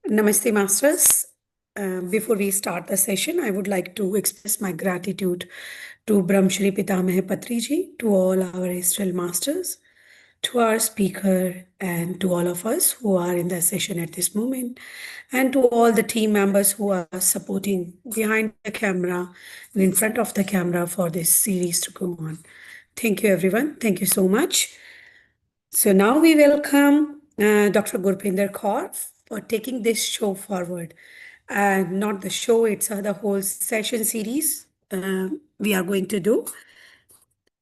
Namaste, Masters. Before we start the session, I would like to express my gratitude to Brahmshri Pitamah Patriji, to all our Astral Masters, to our speaker, and to all of us who are in the session at this moment, and to all the team members who are supporting behind the camera and in front of the camera for this series to go on. Thank you, everyone. Thank you so much. So now we welcome Dr. Gurpinder Kaur for taking this show forward. And not the show, it's the whole session series we are going to do.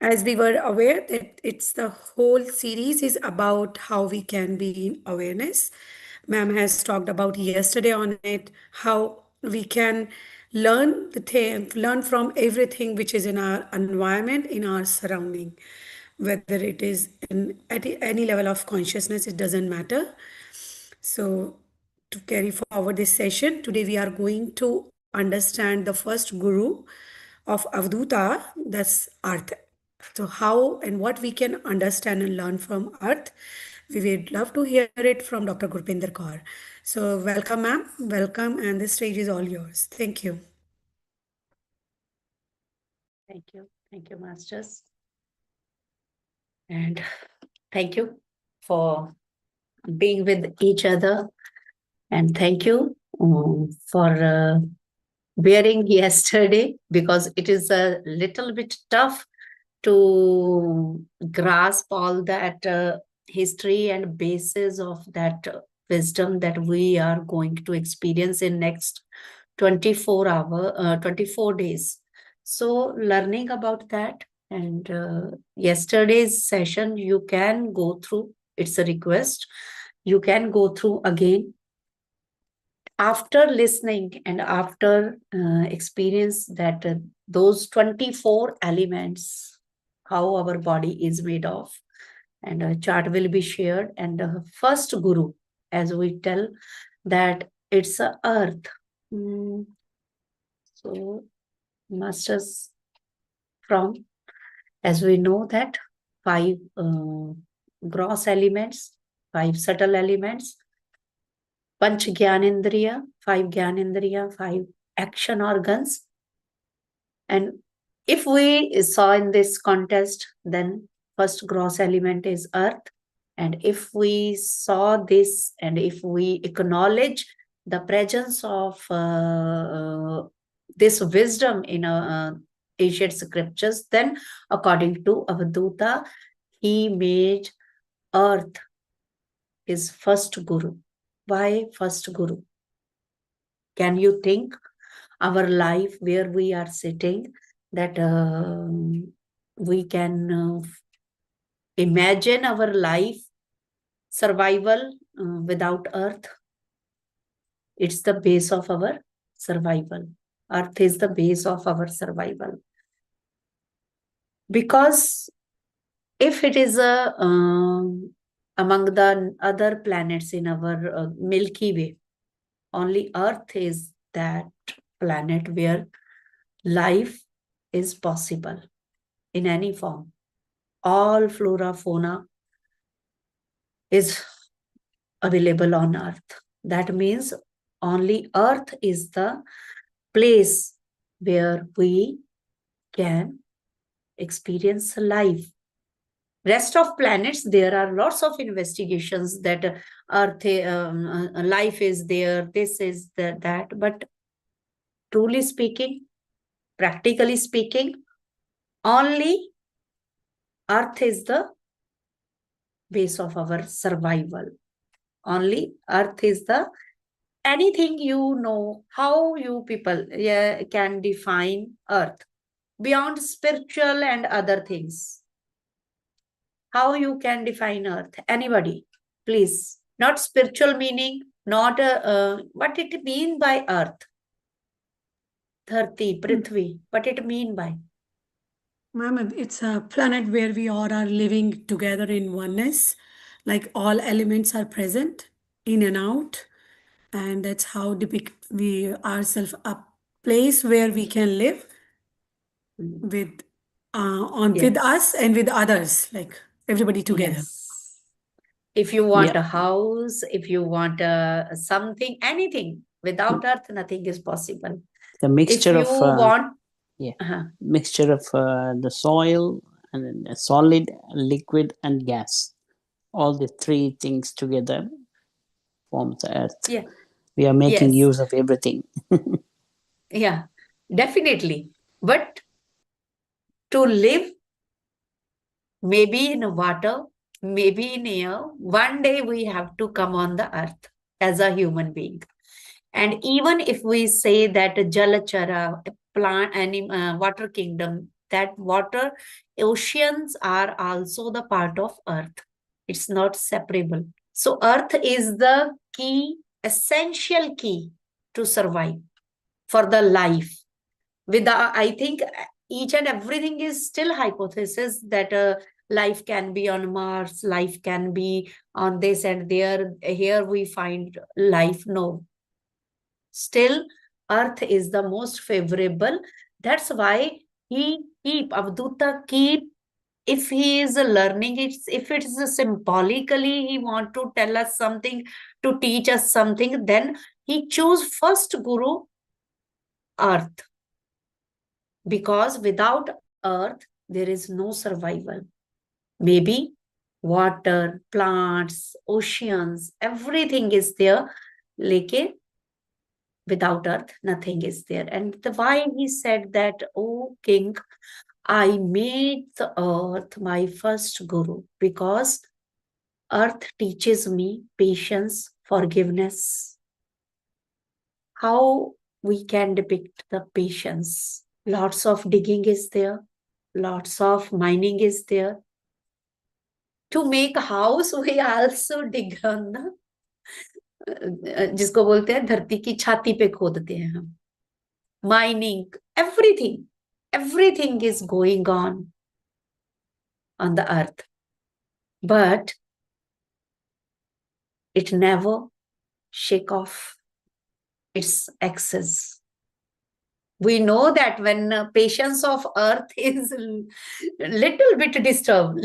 As we were aware that it's the whole series is about how we can be in awareness. Ma'am has talked about yesterday on it, how we can learn from everything which is in our environment, in our surrounding, whether it is at any level of consciousness, it doesn't matter. So, to carry forward this session, today we are going to understand the first guru of Avadhooth, that's Earth. So, how and what we can understand and learn from Earth, we would love to hear it from Dr. Gurpinder Kaur. So, welcome, ma'am. Welcome, and the stage is all yours. Thank you. Thank you. Thank you, Masters. And thank you for being with each other. And thank you for bearing yesterday, because it is a little bit tough to grasp all that history and basis of that wisdom that we are going to experience in next 24 days. So learning about that, and yesterday's session you can go through, it's a request, you can go through again after listening and after experience that those 24 elements, how our body is made of, and a chart will be shared. And the first guru, as we tell, that it's a earth. So masters, from, as we know that 5 gross elements, 5 subtle elements, Panch Gyanendriya, 5 Gyanendriya, 5 action organs. And if we saw in this contest, then first gross element is earth. And if we saw this, and if we acknowledge the presence of this wisdom in ancient scriptures, then according to Avadhooth, he made earth his first guru. Why first guru? Can you think our life where we are sitting, that we can imagine our life survival without earth? It's the base of our survival. Earth is the base of our survival. Because if it is among the other planets in our Milky Way, only Earth is that planet where life is possible in any form. All flora, fauna is available on Earth. That means only Earth is the place where we can experience life. Rest of planets, there are lots of investigations that Earth, life is there, this is that. But truly speaking, practically speaking, only Earth is the base of our survival. Only Earth is the, anything you know, how you people can define Earth beyond spiritual and other things. How you can define Earth? Anybody, please. Not spiritual meaning, not what it mean by Earth. Dharti, Prithvi, what it mean by? Ma'am, it's a planet where we all are living together in oneness, like all elements are present in and out, and that's how depict we ourselves a place where we can live with with us and with others, like everybody together. Yes. If you want Yeah. a house, if you want something, anything, without earth, nothing is possible. The If mixture you of want, yeah, uh-huh, mixture of the soil and solid, liquid, and gas. All the three things together form the earth. yeah, We are making yes, use of everything. yeah, definitely. But to live, maybe in water, maybe in air, one day we have to come on the earth as a human being. And even if we say that Jalachara, plant, water kingdom, that water, oceans are also the part of earth. It's not separable. So earth is the key, essential key to survive for the life. I think each and everything is still hypothesis that life can be on Mars, life can be on this and there. Here we find life. No, still earth is the most favorable. That's why Avadhuta keep, if he is learning it, if it's symbolically he want to tell us something, to teach us something, then he choose first guru, earth, because without earth there is no survival. Maybe water, plants, oceans, everything is there, लेकिन without earth nothing is there. And why he said that, oh king, I made the earth my first guru, because earth teaches me patience, forgiveness. How we can depict the patience? Lots of digging is there, lots of mining is there. To make a house, we also dig on the, जिसको बोलते हैं धरती की छाती पे खोदते हैं हम. Mining, everything is going on the earth, but it never shake off its excess. We know that when patience of earth is little bit disturbed,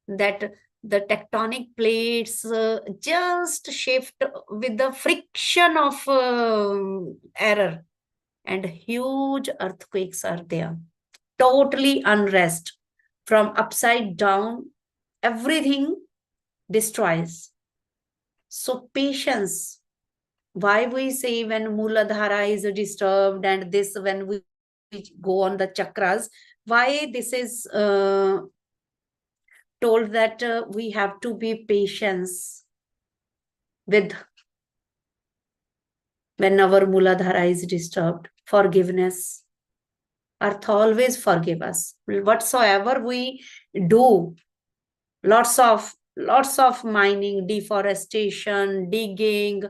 that the tectonic plates just shift with the friction of error, and huge earthquakes are there. Totally unrest from upside down, everything destroys. So patience, why we say when Muladhara is disturbed, and this when we go on the chakras, why this is told that we have to be patient with when our Muladhara is disturbed. Forgiveness. Earth always forgive us. Whatsoever we do, lots of mining, deforestation, digging,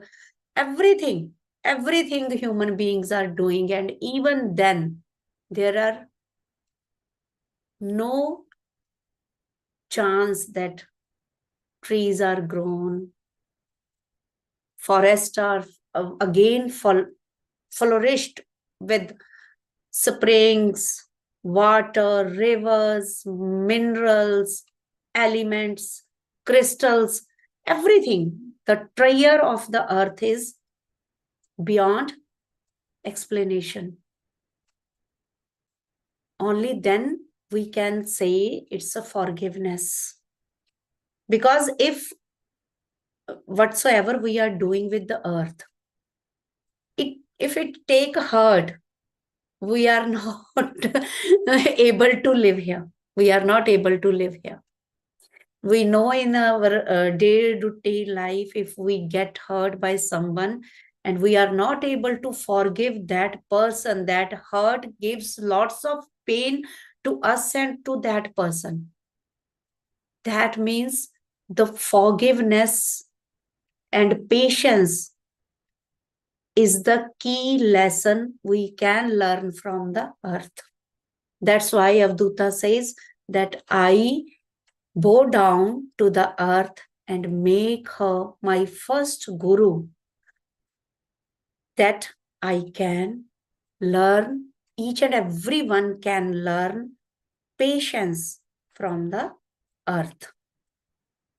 everything the human beings are doing, and even then there are no chance that trees are grown, forests are again flourished with springs, water, rivers, minerals, elements, crystals, everything. The treasure of the earth is beyond explanation. Only then we can say it's a forgiveness. Because if whatsoever we are doing with the earth, if it take hurt, we are not able to live here. We are not able to live here. We know in our day-to-day life, if we get hurt by someone and we are not able to forgive that person, that hurt gives lots of pain to us and to that person. That means the forgiveness and patience is the key lesson we can learn from the earth. That's why Avadhuta says that I bow down to the earth and make her my first guru, that I can learn, each and everyone can learn patience, from the earth.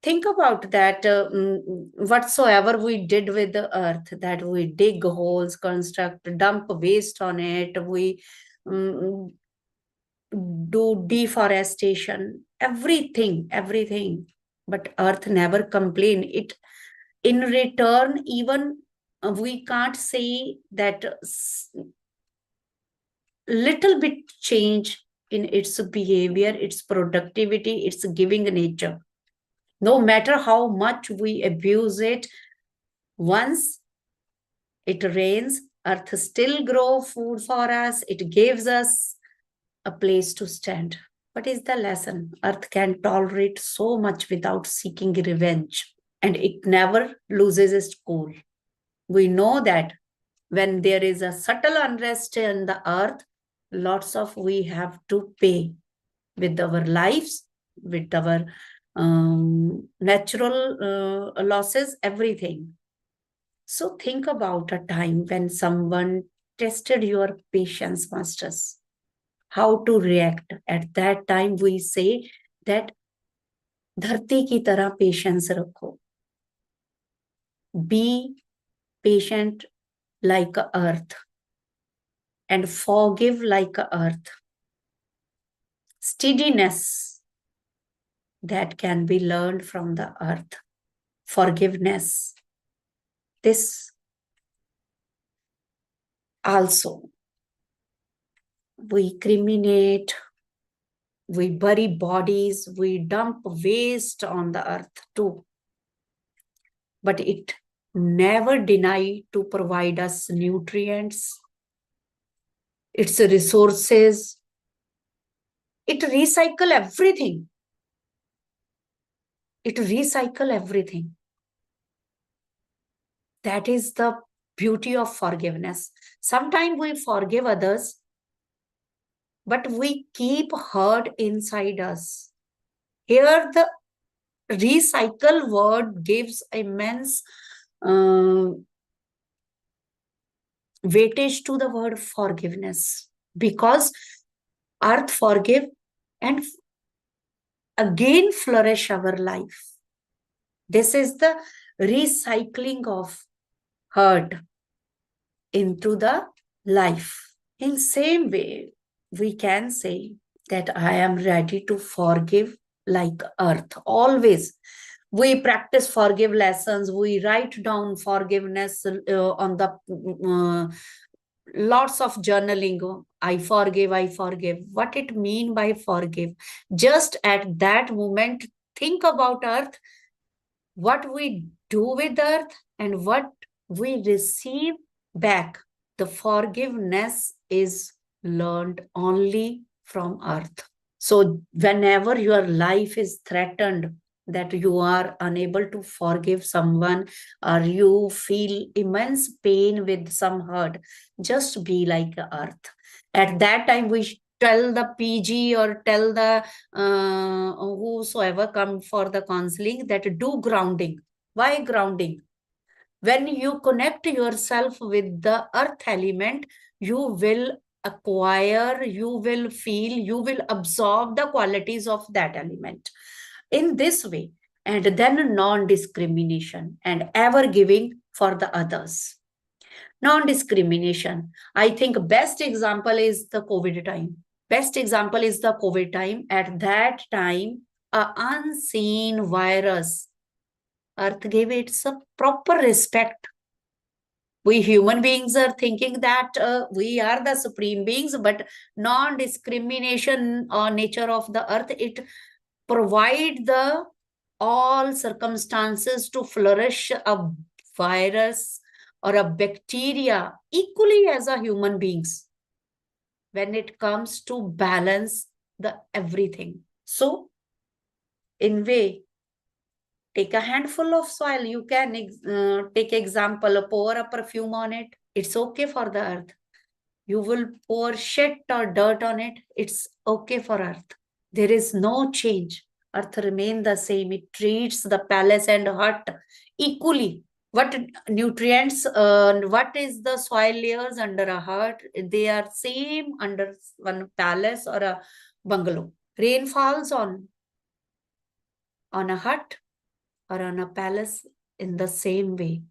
Think about that. Whatsoever we did with the earth, that we dig holes, construct, dump waste on it, we do deforestation, everything. But earth never complain. It, in return, even we can't say that little bit change in its behavior, its productivity, its giving nature. No matter how much we abuse it, once it rains, earth still grow food for us. It gives us a place to stand. What is the lesson? Earth can tolerate so much without seeking revenge, and it never loses its cool. We know that when there is a subtle unrest in the earth, lots of we have to pay with our lives, with our natural losses, everything. So think about a time when someone tested your patience, masters. How to react. At that time, we say that धरती की तरह patience रखो. Be patient like a earth and forgive like a earth. Steadiness that can be learned from the earth. Forgiveness. This also. We criminate, we bury bodies, we dump waste on the earth too. But it never deny to provide us nutrients, its resources. It recycle everything. It recycle everything. That is the beauty of forgiveness. Sometimes we forgive others, but we keep hurt inside us. Here the recycle word gives immense weightage to the word forgiveness, because earth forgive and again flourish our life. This is the recycling of hurt into the life. In same way, we can say that I am ready to forgive like earth. Always. We practice forgive lessons. We write down forgiveness on the lots of journaling. I forgive, I forgive. What it mean by forgive? Just at that moment, think about earth, what we do with earth and what we receive back. The forgiveness is learned only from earth. So whenever your life is threatened, that you are unable to forgive someone or you feel immense pain with some hurt, just be like earth. At that time, we tell the PG or tell the whosoever come for the counseling that do grounding. Why grounding? When you connect yourself with the earth element, you will acquire, you will feel, you will absorb the qualities of that element. In this way, and then non-discrimination and ever giving for the others. Non-discrimination. I think best example is the COVID time. Best example is the COVID time. At that time, an unseen virus, earth gave it some proper respect. We human beings are thinking that we are the supreme beings, but non-discrimination or nature of the earth, it provide the all circumstances to flourish a virus or a bacteria equally as a human beings when it comes to balance the everything. So in way, take a handful of soil. You can take example, pour a perfume on it. It's okay for the earth. You will pour shit or dirt on it. It's okay for earth. There is no change. Earth remain the same. It treats the palace and hut equally. What nutrients, what is the soil layers under a hut? They are same under one palace or a bungalow. Rain falls on a hut or on a palace in the same way.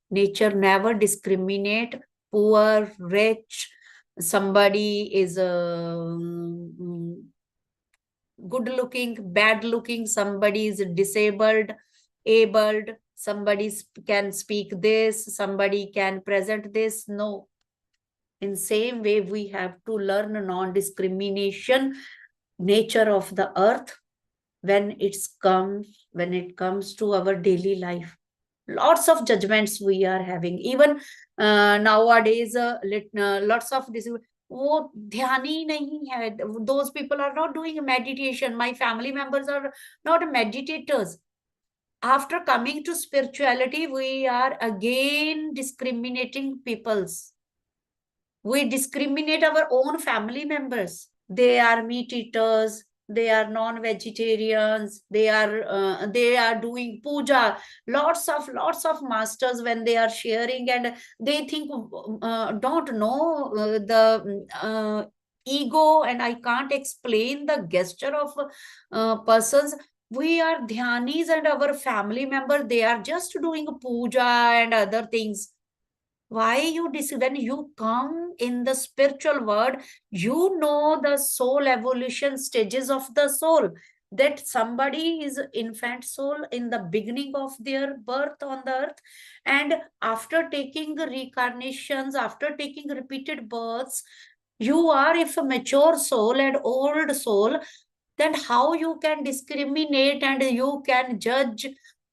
Nature never discriminate poor, rich, somebody is good looking, bad looking, somebody is disabled, abled, somebody can speak this, somebody can present this. No. In same way, we have to learn non-discrimination nature of the earth when it comes to our daily life. Lots of judgments we are having. Even nowadays, lots of this. वो ध्यान ही नहीं है. Those people are not doing meditation. My family members are not meditators. After coming to spirituality, we are again discriminating peoples. We discriminate our own family members. They are meat eaters, they are non-vegetarians, they are doing puja. Lots of masters, when they are sharing, and they think don't know the ego, and I can't explain the gesture of persons. We are dhyanis, and our family member, they are just doing puja and other things. Why you when you come in the spiritual world, you know the soul evolution stages of the soul, that somebody is infant soul in the beginning of their birth on the earth, and after taking reincarnations, after taking repeated births, you are, if a mature soul and old soul, then how you can discriminate and you can judge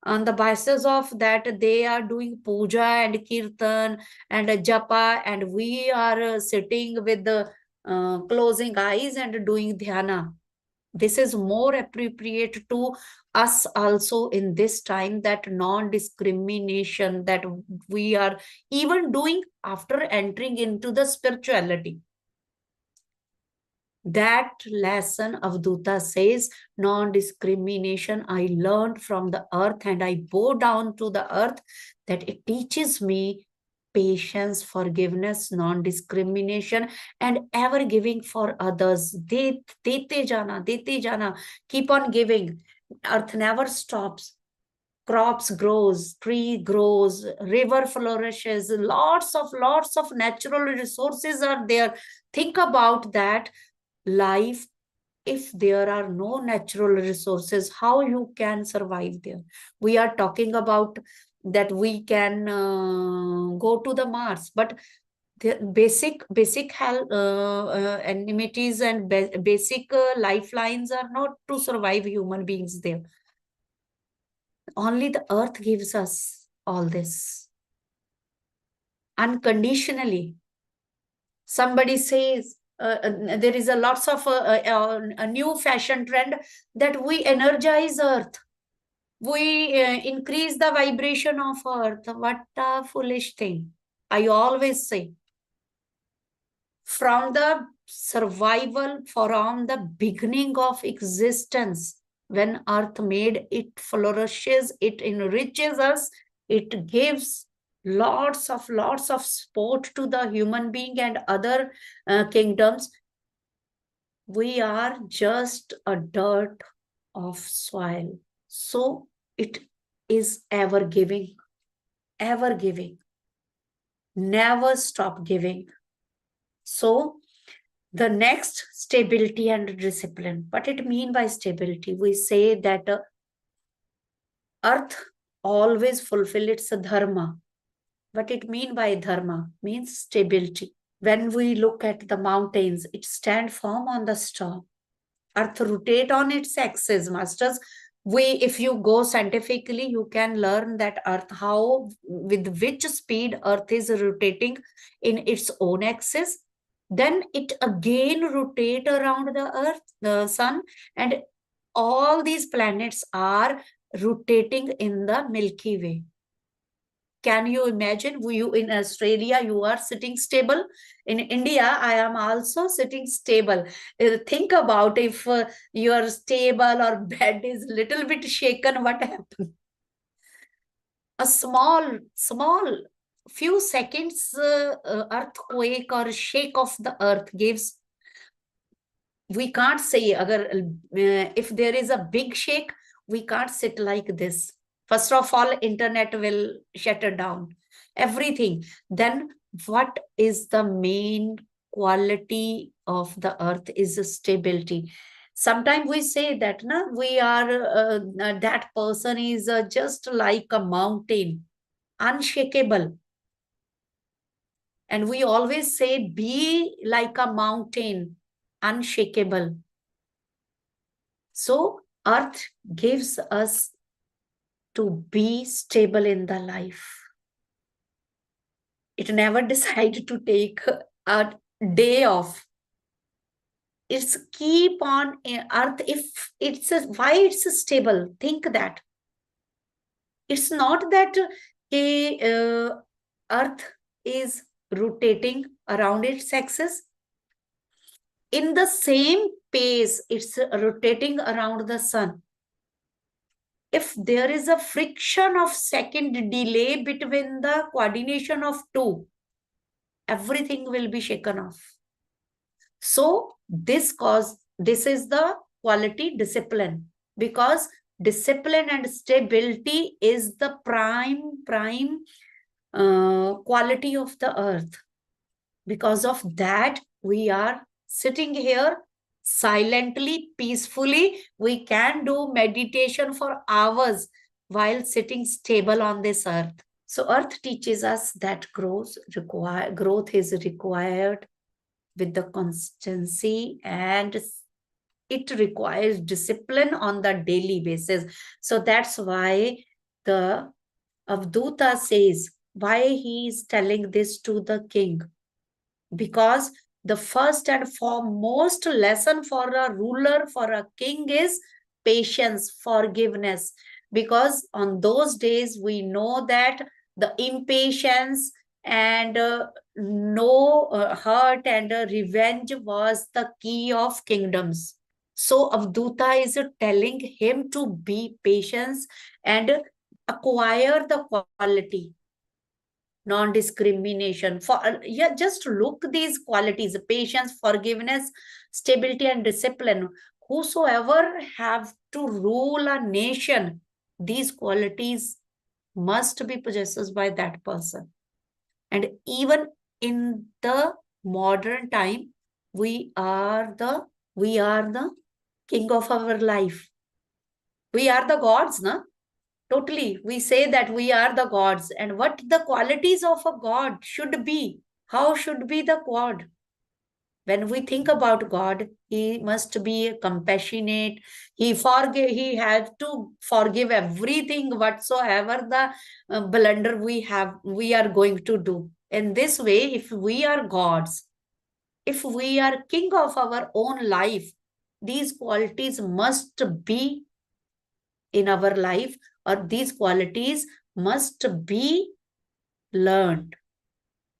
on the basis of that they are doing puja and kirtan and japa, and we are sitting with the closing eyes and doing dhyana. This is more appropriate to us also in this time, that non-discrimination that we are even doing after entering into the spirituality. That lesson Avadhooth says, non-discrimination I learned from the earth, and I bow down to the earth, that it teaches me patience, forgiveness, non-discrimination, and ever giving for others. Dete jana, keep on giving. Earth never stops. Crops grows, tree grows, river flourishes, lots of natural resources are there. Think about that life. If there are no natural resources, how you can survive there? We are talking about that we can go to the Mars, but the basic health amenities and basic lifelines are not to survive human beings there. Only the earth gives us all this unconditionally. Somebody says there is a lots of a new fashion trend that we energize earth, we increase the vibration of earth. What a foolish thing. I always say, from the survival, from the beginning of existence, when earth made, it flourishes, it enriches us, it gives lots of support to the human being and other kingdoms. We are just a dirt of soil. So it is ever giving, never stop giving. So the next, stability and discipline. What it mean by stability? We say that earth always fulfill its dharma. What it mean by dharma? Means stability. When we look at the mountains, it stand firm on the storm. Earth rotate on its axis, masters. If you go scientifically, you can learn that earth, how, with which speed earth is rotating in its own axis. Then it again rotate around the earth, the sun, and all these planets are rotating in the Milky Way. Can you imagine? You in Australia, you are sitting stable. In India, I am also sitting stable. Think about if your stable or bed is little bit shaken, what happens? A small few seconds earthquake or shake of the earth gives we can't say, if there is a big shake, we can't sit like this. First of all, internet will shut down everything. Then what is the main quality of the earth is stability. Sometimes we say that we are that person is just like a mountain, unshakable. And we always say, be like a mountain, unshakable. So earth gives us to be stable in the life. It never decided to take a day off. It's keep on earth. If it's why it's stable, think that. It's not that earth is rotating around its axis. In the same pace, it's rotating around the sun. If there is a friction of second delay between the coordination of two, everything will be shaken off. So this is the quality discipline, because discipline and stability is the prime quality of the earth. Because of that, we are sitting here silently, peacefully. We can do meditation for hours while sitting stable on this earth. So earth teaches us that growth is required with the constancy, and it requires discipline on the daily basis. So that's why the Avadhooth says, why he is telling this to the king. Because the first and foremost lesson for a ruler, for a king, is patience, forgiveness. Because on those days, we know that the impatience and no hurt and revenge was the key of kingdoms. So Avadhooth is telling him to be patient and acquire the quality, non-discrimination. For just look these qualities: patience, forgiveness, stability, and discipline. Whosoever have to rule a nation, these qualities must be possessed by that person. And even in the modern time, we are the king of our life. We are the gods, na? Totally. We say that we are the gods. And what the qualities of a god should be? How should be the god? When we think about God, he must be compassionate. He has to forgive everything whatsoever the blunder we are going to do. In this way, if we are gods, if we are king of our own life, these qualities must be in our life, or these qualities must be learned.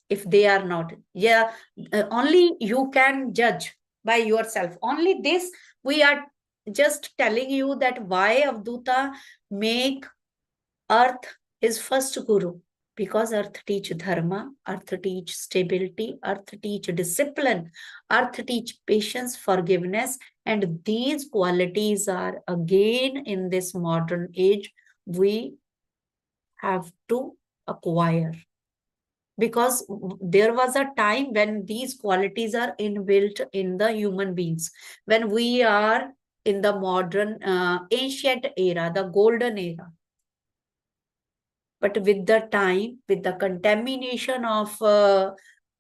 If they are not, only you can judge by yourself. Only this we are just telling you, that why Avadhooth make earth his first guru. Because earth teach dharma, earth teach stability, earth teach discipline, earth teach patience, forgiveness. And these qualities are again in this modern age we have to acquire. Because there was a time when these qualities are inbuilt in the human beings. When we are in the modern ancient era, the golden era. But with the time, with the contamination of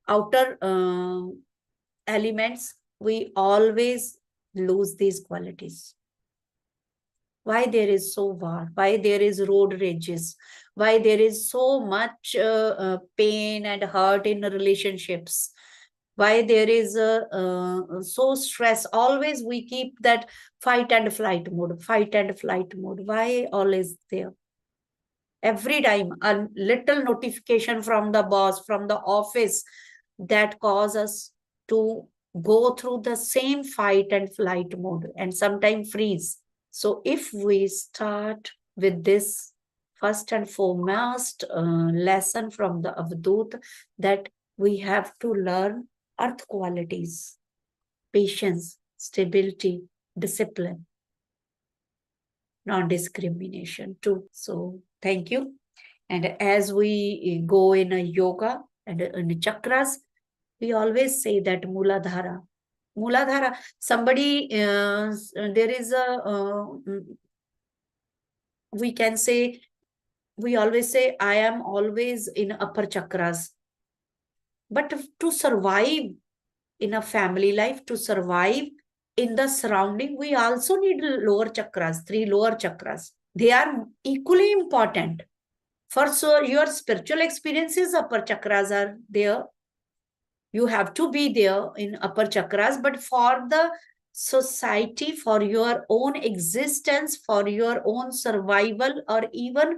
outer elements, we always lose these qualities. Why there is so war? Why there is road rages? Why there is so much pain and hurt in relationships? Why there is so stress? Always we keep that fight and flight mode, fight and flight mode. Why always there? Every time a little notification from the boss, from the office, that cause us to go through the same fight and flight mode, and sometimes freeze. So if we start with this first and foremost lesson from the Avadhooth, that we have to learn earth qualities: patience, stability, discipline, non-discrimination too. So thank you. And as we go in a yoga and in chakras, we always say that Muladhara. Muladhara, somebody, there is we can say, we always say, I am always in upper chakras. But to survive in a family life, to survive in the surrounding, we also need lower chakras, 3 lower chakras. They are equally important. For so your spiritual experiences, upper chakras are there. You have to be there in upper chakras, but for the society, for your own existence, for your own survival, or even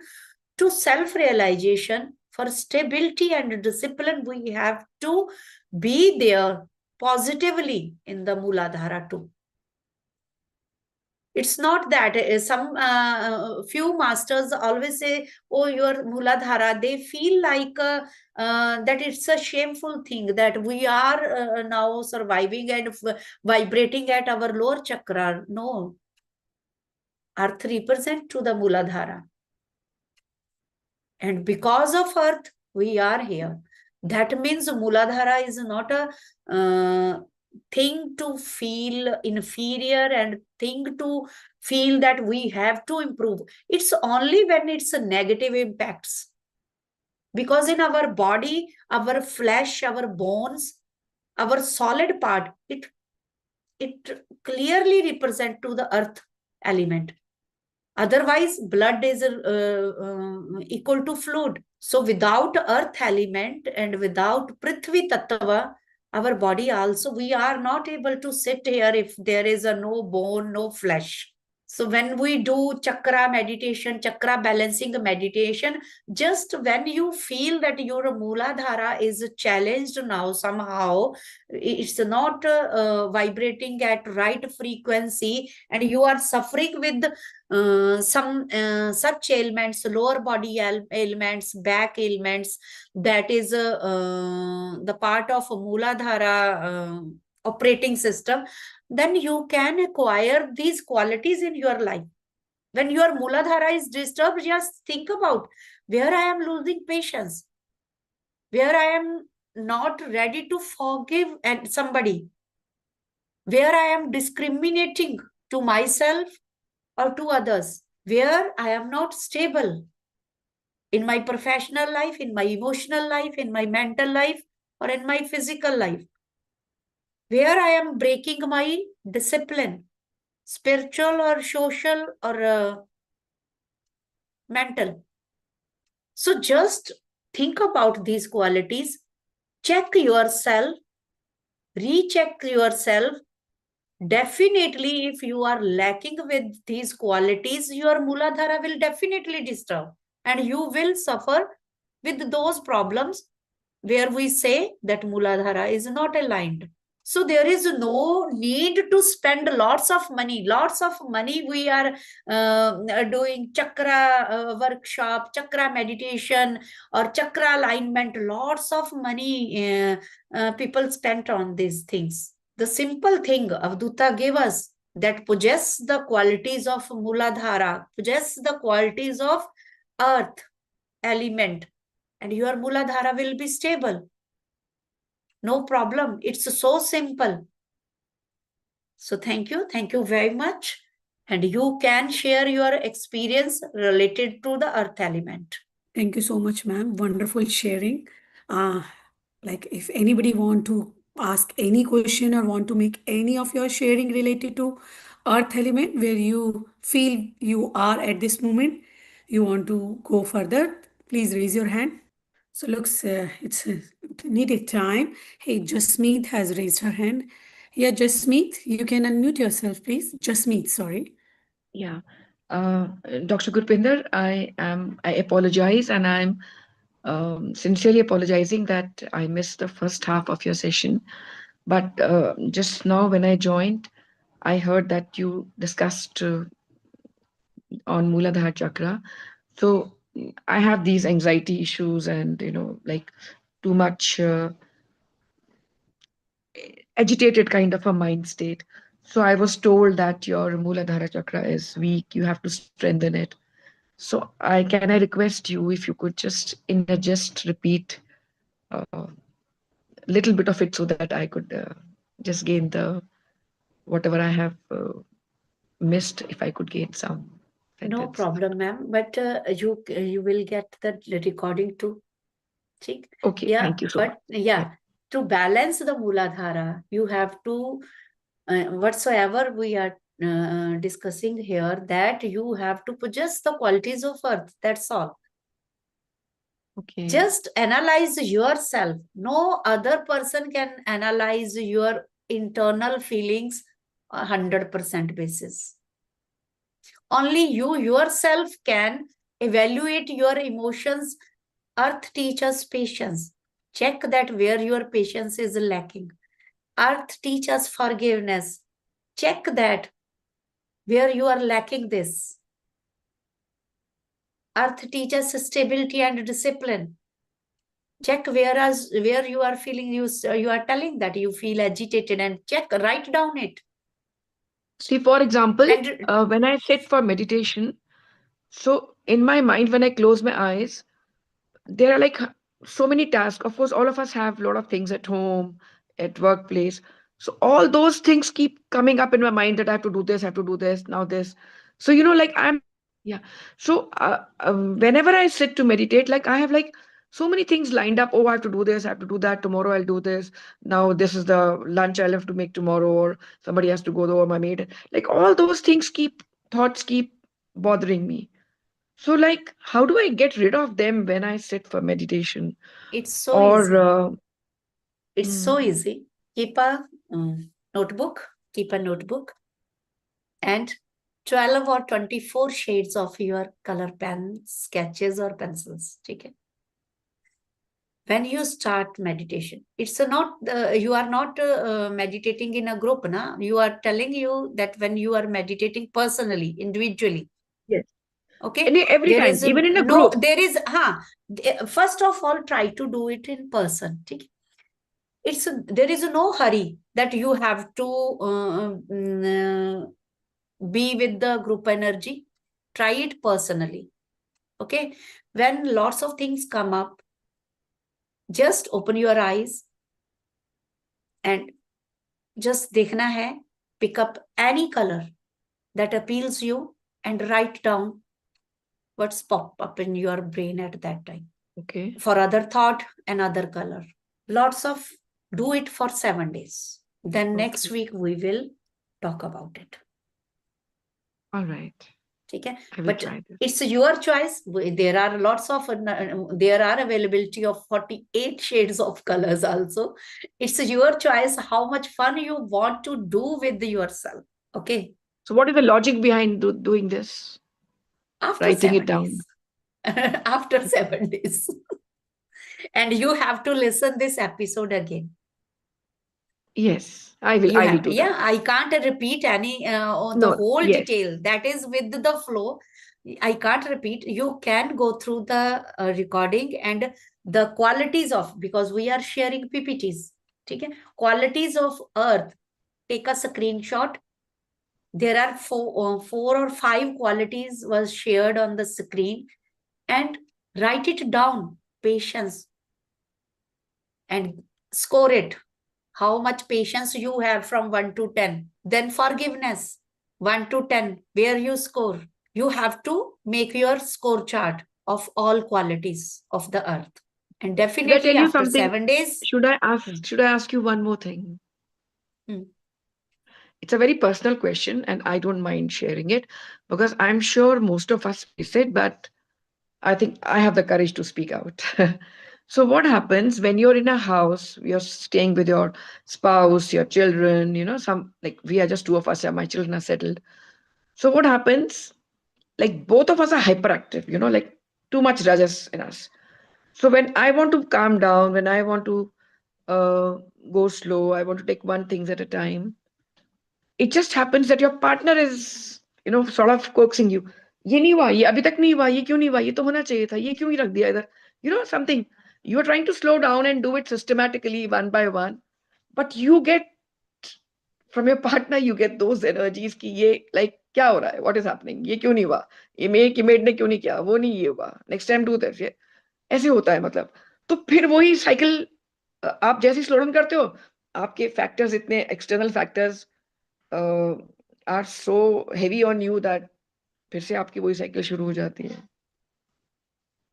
to self-realization, for stability and discipline, we have to be there positively in the Muladhara too. It's not that some few masters always say, oh, your Muladhara, they feel like that it's a shameful thing that we are now surviving and vibrating at our lower chakra. No. Earth represents to the Muladhara. And because of Earth, we are here. That means Muladhara is not a thing to feel inferior and thing to feel that we have to improve. It's only when it's a negative impacts. Because in our body, our flesh, our bones, our solid part, it clearly represents to the earth element. Otherwise, blood is equal to fluid. So without earth element and without Prithvi Tattva, our body also, we are not able to sit here if there is a no bone, no flesh. So when we do chakra meditation, chakra balancing meditation, just when you feel that your Muladhara is challenged now somehow, it's not vibrating at right frequency, and you are suffering with some such ailments, lower body ailments, back ailments, that is the part of Muladhara operating system, then you can acquire these qualities in your life. When your Muladhara is disturbed, just think about where I am losing patience, where I am not ready to forgive and somebody, where I am discriminating to myself or to others, where I am not stable in my professional life, in my emotional life, in my mental life, or in my physical life, where I am breaking my discipline, spiritual or social or mental. So just think about these qualities, check yourself, recheck yourself. Definitely, if you are lacking with these qualities, your Muladhara will definitely disturb and you will suffer with those problems where we say that Muladhara is not aligned. So there is no need to spend lots of money. Lots of money we are doing chakra workshop, chakra meditation, or chakra alignment. Lots of money people spent on these things. The simple thing Avadhooth gave us, that possess the qualities of Muladhara, possess the qualities of earth element, and your Muladhara will be stable. No problem. It's so simple. So thank you. Thank you very much. And you can share your experience related to the earth element. Thank you so much, ma'am. Wonderful sharing. Like if anybody want to ask any question or want to make any of your sharing related to earth element where you feel you are at this moment, you want to go further, please raise your hand. So looks it's needed time. Hey, Jasmeet has raised her hand. Yeah, Jasmeet, you can unmute yourself, please. Jasmeet, sorry. Yeah. Dr. Gurpinder, I apologize, and I'm sincerely apologizing that I missed the first half of your session. But just now when I joined, I heard that you discussed on Muladhara chakra. So I have these anxiety issues and, like too much agitated kind of a mind state. So I was told that your Mooladhara chakra is weak. You have to strengthen it. So can I request you if you could just just repeat a little bit of it so that I could just gain the whatever I have missed. If I could gain some No sentence. problem, ma'am. But you will get the recording too. ठीक? Okay, Yeah, thank you so but much. yeah, to balance the Mooladhara, you have to whatsoever we are discussing here, that you have to possess the qualities of earth. That's all. Okay. Just analyze yourself. No other person can analyze your internal feelings 100% basis. Only you yourself can evaluate your emotions. Earth teaches patience. Check that where your patience is lacking. Earth teaches forgiveness. Check that where you are lacking this. Earth teaches stability and discipline. Check where you are feeling, you are telling that you feel agitated, and check, write down it. See, for example, And when I sit for meditation, so in my mind, when I close my eyes, there are like so many tasks. Of course, all of us have a lot of things at home, at workplace. So all those things keep coming up in my mind that I have to do this, I have to do this, now this. So, like yeah. So whenever I sit to meditate, like I have like so many things lined up. Oh, I have to do this, I have to do that. Tomorrow I'll do this. Now this is the lunch I'll have to make tomorrow, or somebody has to go over my maid. Like all those thoughts keep bothering me. So, like, how do I get rid of them when I sit for meditation? it's so Or, easy. It's so mm, easy. Keep a notebook. Keep a notebook and 12 or 24 shades of your color pen, sketches or pencils. Okay. When you start meditation, it's not you are not meditating in a group, na? You are telling you that when you are meditating personally, individually. yes, Okay, and every there time, is even in a no, group. there is first of all, try to do it in person. Okay? There is no hurry that you have to be with the group energy. Try it personally. Okay, when lots of things come up, just open your eyes and just dekhna hai, pick up any color that appeals you and write down what's pop up in your brain at that time. Okay. For other thought, another color. Lots of, do it for 7 days. Then next Okay. week we will talk about it. All right. Okay? I will But try this. it's your choice. There are lots of, there are availability of 48 shades of colors also. It's your choice how much fun you want to do with yourself. Okay? So, what is the logic behind doing this? After Writing it 7 down. days. After 7 days. And you have to listen this episode again. Yes, I will. You I will have, do yeah, that. I can't repeat any the No, whole yes. detail. That is with the flow. I can't repeat. You can go through the recording and the qualities of, because we are sharing PPTs. Okay? Qualities of earth. Take a screenshot. There are four or five qualities was shared on the screen, and write it down. Patience, and score it. How much patience you have from 1 to 10. Then forgiveness, 1 to 10, where you score. You have to make your score chart of all qualities of the earth. And Should I tell definitely you after something? 7 days. Should I ask? Hmm, Should I ask you one more thing? hmm. It's a very personal question, and I don't mind sharing it because I'm sure most of us face it, but I think I have the courage to speak out. So, what happens when you're in a house, you're staying with your spouse, your children, like we are just two of us, and my children are settled. So, what happens? Like, both of us are hyperactive, like too much rajas in us. So, when I want to calm down, when I want to uh, go slow, I want to take one things at a time, it just happens that your partner is sort of coaxing you. ये नहीं हुआ, ये अभी तक नहीं हुआ, ये क्यों नहीं हुआ, ये तो होना चाहिए था, ये क्यों ही रख दिया इधर, something. You are trying to slow down and do it systematically one by one, but you get from your partner you get those energies कि ये like क्या हो रहा है, what is happening, ये क्यों नहीं हुआ, ये मेरे मेड ने क्यों नहीं किया, वो नहीं ये हुआ, next time do this, ये ऐसे होता है मतलब. तो फिर वही साइकिल आप जैसे स्लो डाउन करते हो, आपके फैक्टर्स इतने external factors are so heavy on you that फिर से आपकी वही साइकिल शुरू हो जाती है.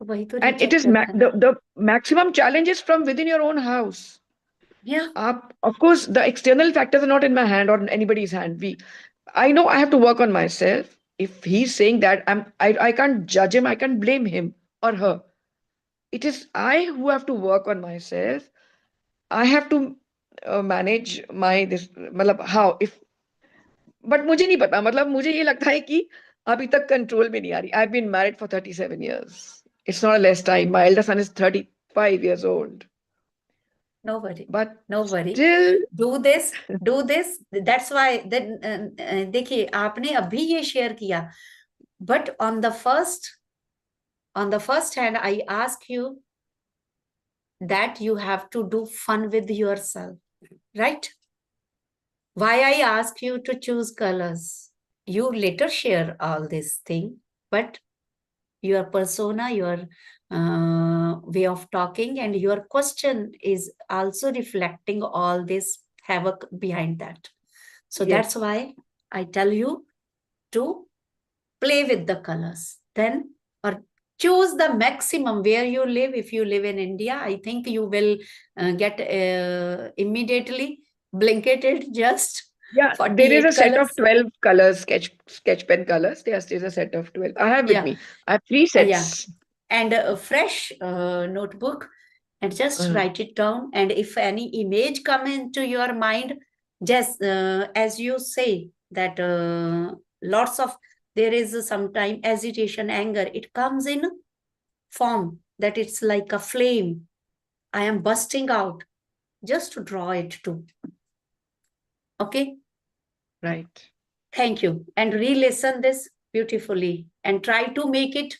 वही तो And it is रिजेक्टर था ना. the maximum challenge is from within your own house. Yeah. Of course, the external factors are not in my hand or in anybody's hand. I know I have to work on myself. If he's saying that, I can't judge him. I can't blame him or her. It is I who have to work on myself. I have to manage my this. मतलब how if. But मुझे नहीं पता. मतलब मुझे ये लगता है कि अभी तक control में नहीं आ रही. I've been married for 37 years. It's not a less time. My elder son is 35 years old. No worry. But No worry. still, Do this. Do this. That's why. Then देखिए आपने अभी ये share किया. But on the first hand, I ask you that you have to do fun with yourself, right? Why I ask you to choose colors? You later share all this thing, but your persona, your way of talking, and your question is also reflecting all this havoc behind that. So Yes. that's why I tell you to play with the colors. Then, or choose the maximum where you live. If you live in India, I think you will get immediately blanketed just Yeah, there is 48 a set of colors. 12 colors, sketch pen colors. There's a set of 12. I have with Yeah. me. I have 3 Yeah. sets. And a fresh notebook and just write it down. And if any image come into your mind, just as you say that lots of, there is sometime agitation, anger, it comes in form that it's like a flame. I am bursting out. Just to draw it too. Okay. Right. Thank you. And re-listen this beautifully and try to make it,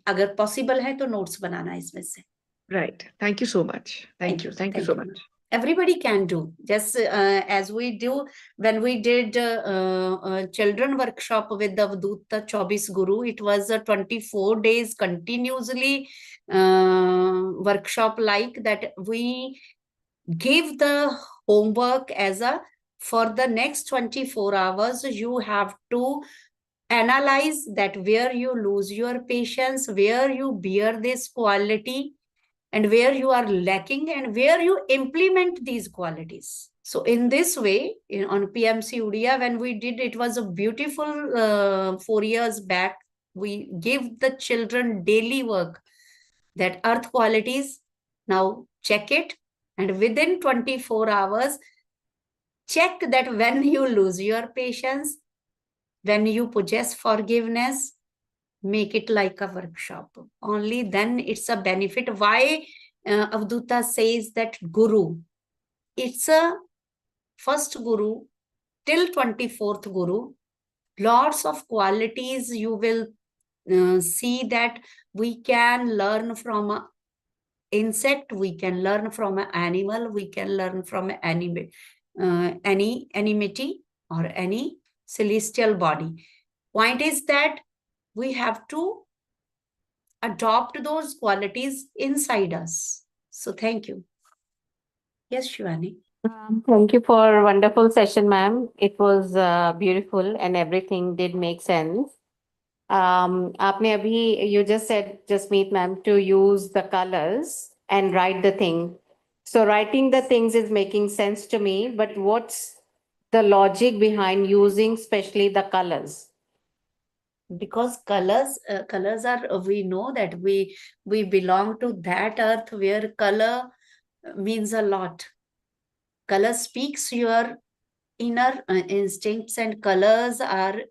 अगर possible है तो notes बनाना इसमें से. Right. Thank you so much. Thank you. Thank you so much. Everybody can do, just as we do when we did children workshop with the Avadhooth 24 Guru. It was a 24 days continuously workshop like that. We give the homework as a, for the next 24 hours, you have to analyze that where you lose your patience, where you bear this quality, and where you are lacking, and where you implement these qualities. So in this way, on PMC Udia, when we did, it was a beautiful 4 years back. We give the children daily work, that earth qualities. Now check it, and within 24 hours, check that when you lose your patience, when you possess forgiveness, make it like a workshop. Only then it's a benefit. Why Avadhuta says that Guru, it's a first Guru till 24th Guru. Lots of qualities you will see that we can learn from an insect, we can learn from an animal, we can learn from any animity or any celestial body. Point is that we have to adopt those qualities inside us. So thank you. Yes, Shivani. Thank you for a wonderful session, ma'am. It was beautiful and everything did make sense. आपने अभी, you just said, Jasmeet ma'am, to use the colors and write the thing. So writing the things is making sense to me, but what's the logic behind using especially the colors? Because colors are, we know that we belong to that earth where color means a lot. Color speaks your inner instincts, and colors are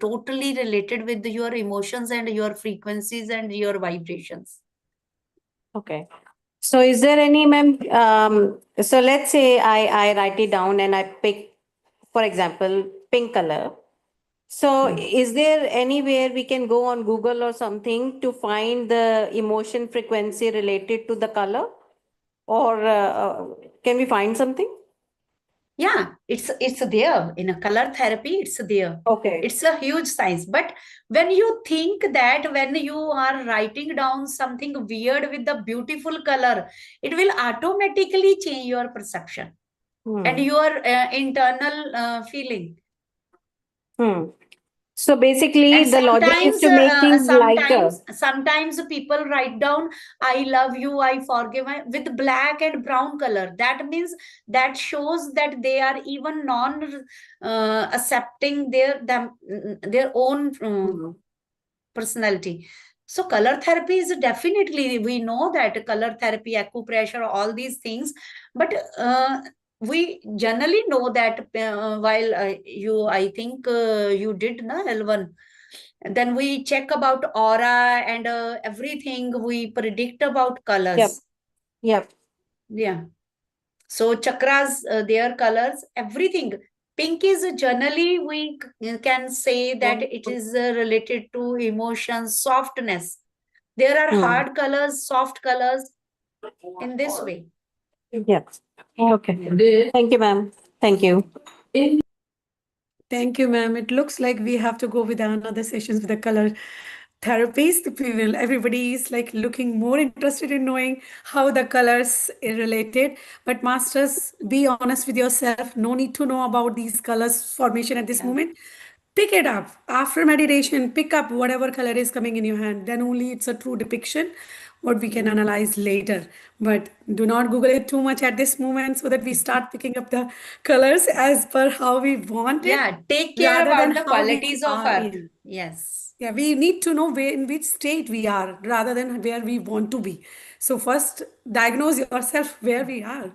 totally related with your emotions and your frequencies and your vibrations. Okay. So is there any, ma'am, so let's say I write it down and I pick, for example, pink color. So is there anywhere we can go on Google or something to find the emotion frequency related to the color? Or can we find something? Yeah, it's there in a color therapy. It's there. Okay. It's a huge science. But when you think that when you are writing down something weird with the beautiful color, it will automatically change your perception and your internal feeling. So basically, And the logic is to make things lighter. sometimes people write down, I love you, I forgive, with black and brown color. That means that shows that they are even non accepting their own personality. So color therapy is definitely, we know that color therapy, acupressure, all these things, but we generally know that while I think you did na L1, then we check about aura and everything, we predict about colors. Yep. Yeah. So chakras, their colors, everything. Pink is generally, we can say that it is related to emotions, softness. There are hard colors, soft colors, in this way. Yep. Okay. Thank you, ma'am. Thank you. Thank you, ma'am. It looks like we have to go with another sessions with the color therapies. Everybody is like looking more interested in knowing how the colors are related. But masters, be honest with yourself. No need to know about these colors formation at this moment. Pick it up after meditation. Pick up whatever color is coming in your hand. Then only it's a true depiction. What we can analyze later. But do not Google it too much at this moment so that we start picking up the colors as per how we want it. Yeah, take care rather than about the how we qualities of are earth. in. Yes. Yeah, we need to know where, in which state we are rather than where we want to be. So first diagnose yourself where we are.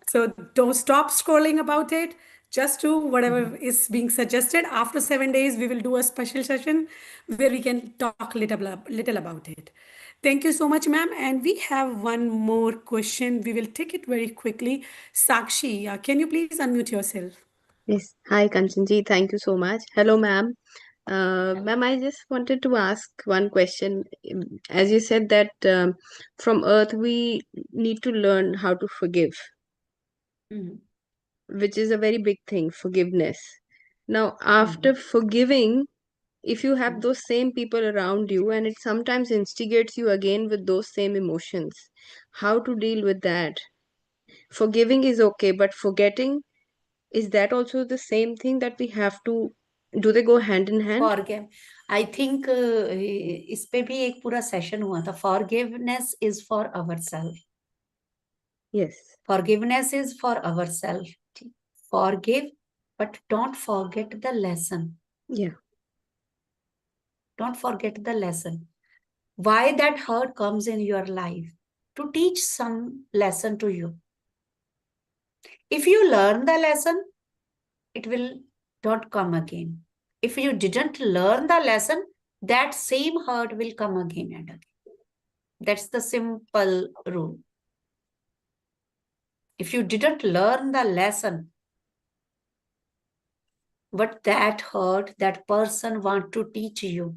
So don't stop scrolling about it. Just do whatever is being suggested. After 7 days, we will do a special session where we can talk little about it. Thank you so much, ma'am. And we have one more question. We will take it very quickly. Sakshi, can you please unmute yourself? Yes. Hi, Kanchanji. Thank you so much. Hello, ma'am. Ma'am, I just wanted to ask one question. As you said that from Earth we need to learn how to forgive, which is a very big thing, forgiveness. Now, after forgiving, if you have those same people around you and it sometimes instigates you again with those same emotions, how to deal with that? Forgiving is okay, but forgetting, is that also the same thing that we have to, do they go hand in hand? Forgive. I think इस पे भी एक पूरा session हुआ था. Forgiveness is for ourselves. Yes. Forgiveness is for ourselves. Forgive, but don't forget the lesson. Yeah. Don't forget the lesson. Why that hurt comes in your life? To teach some lesson to you. If you learn the lesson, it will not come again. If you didn't learn the lesson, that same hurt will come again and again. That's the simple rule. If you didn't learn the lesson, what that hurt, that person want to teach you,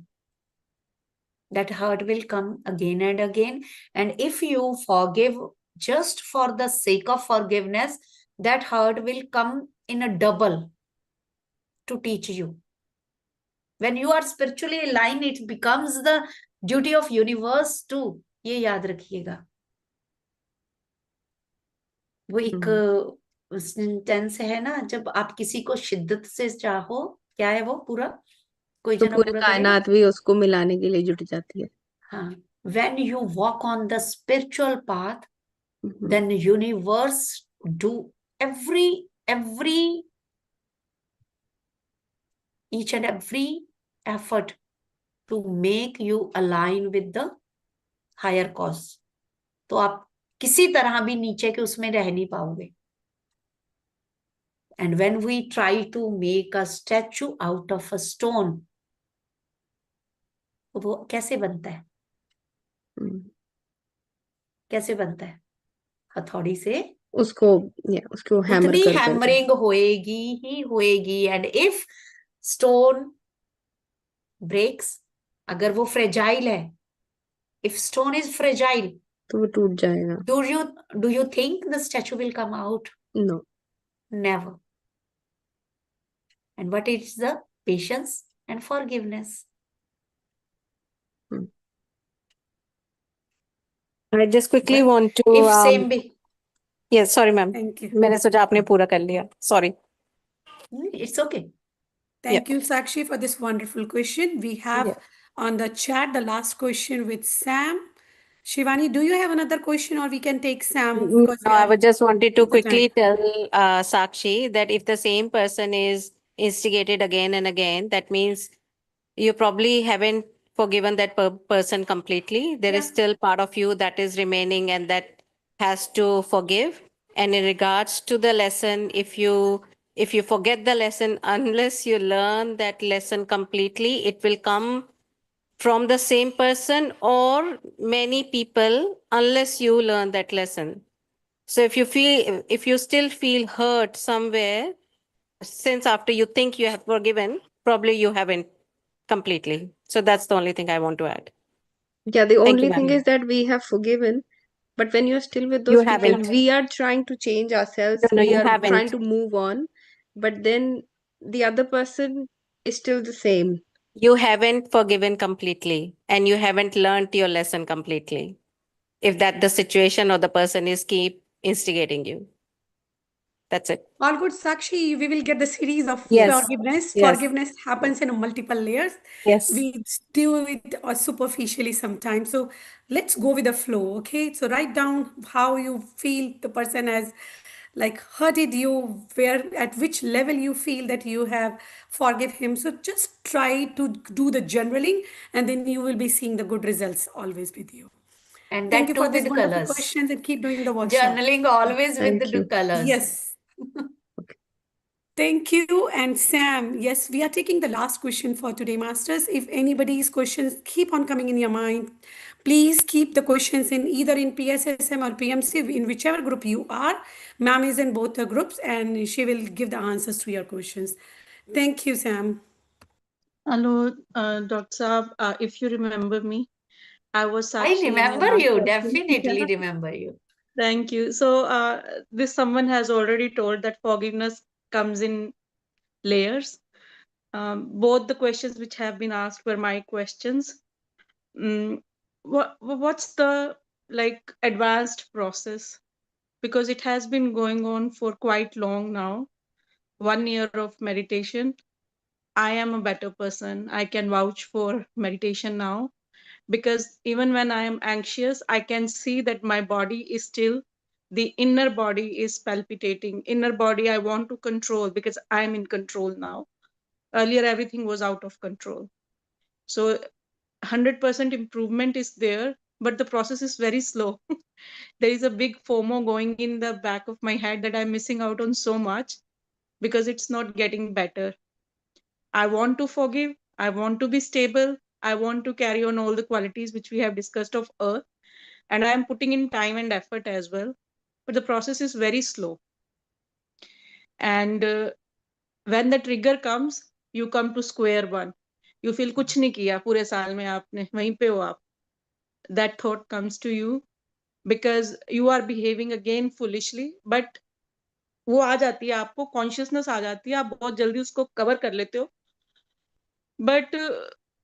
that hurt will come again and again. And if you forgive just for the sake of forgiveness, that hurt will come in a double to teach you. When you are spiritually aligned, it becomes the duty of universe too. ये याद रखिएगा. वो एक sentence है ना, जब आप किसी को शिद्दत से चाहो, क्या है वो पूरा, कोई तो जना पूरी पूरा करेगा. कायनात भी उसको मिलाने के लिए जुट जाती है. हाँ. When you walk on the spiritual path, then the universe do each and every effort to make you align with the higher cause. तो आप किसी तरह भी नीचे के उसमें रह नहीं पाओगे. And when we try to make a statue out of a stone, वो कैसे बनता है? कैसे बनता है? हथौड़ी से उसको हैमर कर हैमरिंग होएगी ही होएगी. And if stone breaks, अगर वो फ्रेजाइल है, if stone is fragile, तो वो टूट जाएगा. do you think the statue will come out? No. Never. And what is the patience and forgiveness? I just quickly Well, want to if same be, yes, sorry ma'am. Thank you. मैंने सोचा आपने पूरा कर लिया. Sorry. it's okay. Thank you, Sakshi, for this wonderful question. We have Yeah. on the chat the last question with Sam. Shivani, do you have another question, or we can take Sam because No, we I are would just wanted to at the time. quickly tell Sakshi that if the same person is instigated again and again, that means you probably haven't forgiven that person completely. There is Yeah. still part of you that is remaining and that has to forgive. And in regards to the lesson, if you forget the lesson, unless you learn that lesson completely, it will come from the same person or many people unless you learn that lesson. So if you still feel hurt somewhere, since after you think you have forgiven, probably you haven't completely. So that's the only thing I want to add. Yeah, the Thank you, only thing ma'am. is that we have forgiven, but when you're still with You those people, haven't. we are trying to change ourselves, No, we you are trying haven't. to move on, but then the other person is still the same. You haven't forgiven completely and you haven't learned your lesson completely. If that the situation or the person is keep instigating you. That's it. All good, Sakshi. We will get the series of Yes. forgiveness. Yes. Forgiveness happens in multiple layers. Yes. We do it superficially sometimes. So let's go with the flow, okay? So write down how you feel the person has like hurted you, where at which level you feel that you have forgive him. So just try to do the journaling, and then you will be seeing the good results always with you. And Thank that you too for these with wonderful colors. questions and keep doing the workshop. Journaling always with Thank the you. colors. Yes. Thank you. And Sam, yes, we are taking the last question for today, Masters. If anybody's questions keep on coming in your mind, please keep the questions in either in PSSM or PMC, in whichever group you are. Ma'am is in both the groups and she will give the answers to your questions. Thank you, Sam. Hello, Dr. Saab. If you remember me, I was I Sakshi in your remember last you, session. definitely Yeah. remember you. Thank you. So, this someone has already told that forgiveness comes in layers. Both the questions which have been asked were my questions. What's the like advanced process? Because it has been going on for quite long now. 1 year of meditation. I am a better person. I can vouch for meditation now, because even when I am anxious, I can see that my body is still, the inner body is palpitating. Inner body I want to control because I'm in control now. Earlier, everything was out of control. So 100% improvement is there, but the process is very slow. There is a big FOMO going in the back of my head that I'm missing out on so much because it's not getting better. I want to forgive. I want to be stable. I want to carry on all the qualities which we have discussed of earth. And I am putting in time and effort as well. But the process is very slow. And when the trigger comes, you come to square one. You feel कुछ नहीं किया पूरे साल में आपने वहीं पे हो आप. That thought comes to you because you are behaving again foolishly. But वो आ जाती है आपको, consciousness आ जाती है, आप बहुत जल्दी उसको cover कर लेते हो. बट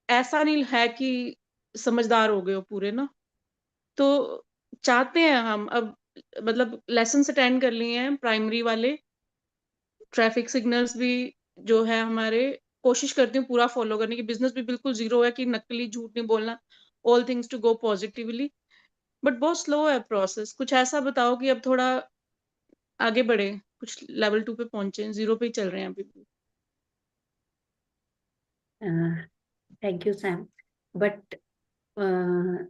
ऐसा नहीं है कि समझदार हो गए हो पूरे ना. तो चाहते हैं हम अब, मतलब लेसन्स अटेंड कर लिए हैं प्राइमरी वाले, ट्रैफिक सिग्नल्स भी जो है हमारे, कोशिश करती हूँ पूरा फॉलो करने की. बिजनेस भी बिल्कुल जीरो है कि नकली झूठ नहीं बोलना, all things to go positively. But बहुत स्लो है प्रोसेस. कुछ ऐसा बताओ कि अब थोड़ा आगे बढ़े, कुछ लेवल 2 पे पहुंचे, 0 पे ही चल रहे हैं अभी भी. Thank you, Sam. But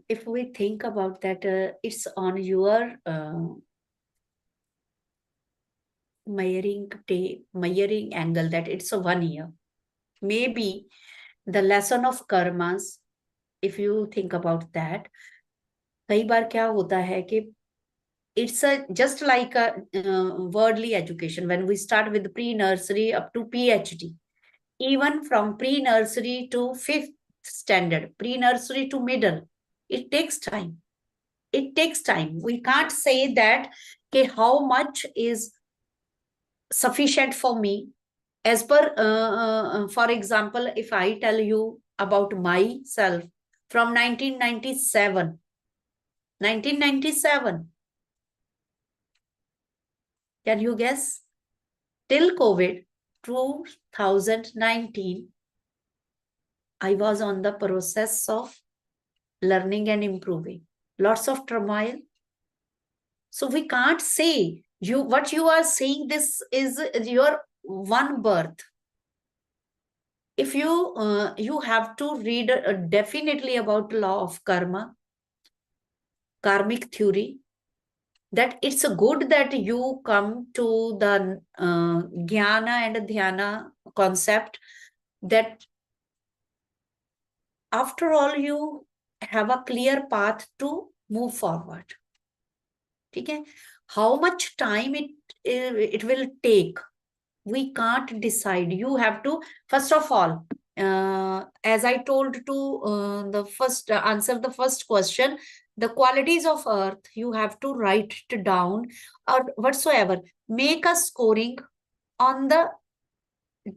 if we think about that, it's on your measuring angle that it's a 1 year. Maybe the lesson of karmas, if you think about that, कई बार क्या होता है कि it's just like a worldly education. When we start with pre-nursery up to PhD, even from pre-nursery to 5th standard, pre-nursery to middle, it takes time. It takes time. We can't say that okay, how much is sufficient for me As per, for example, if I tell you about myself from 1997, 1997, can you guess? Till COVID, 2019, I was on the process of learning and improving. Lots of turmoil. So we can't say what you are saying, this is your one birth. If you have to read definitely about law of karma, karmic theory, that it's good that you come to the jnana and dhyana concept, that after all you have a clear path to move forward. Okay? How much time it will take, we can't decide. You have to, first of all, as I told to the first answer the first question, the qualities of earth, you have to write it down or whatsoever. Make a scoring on the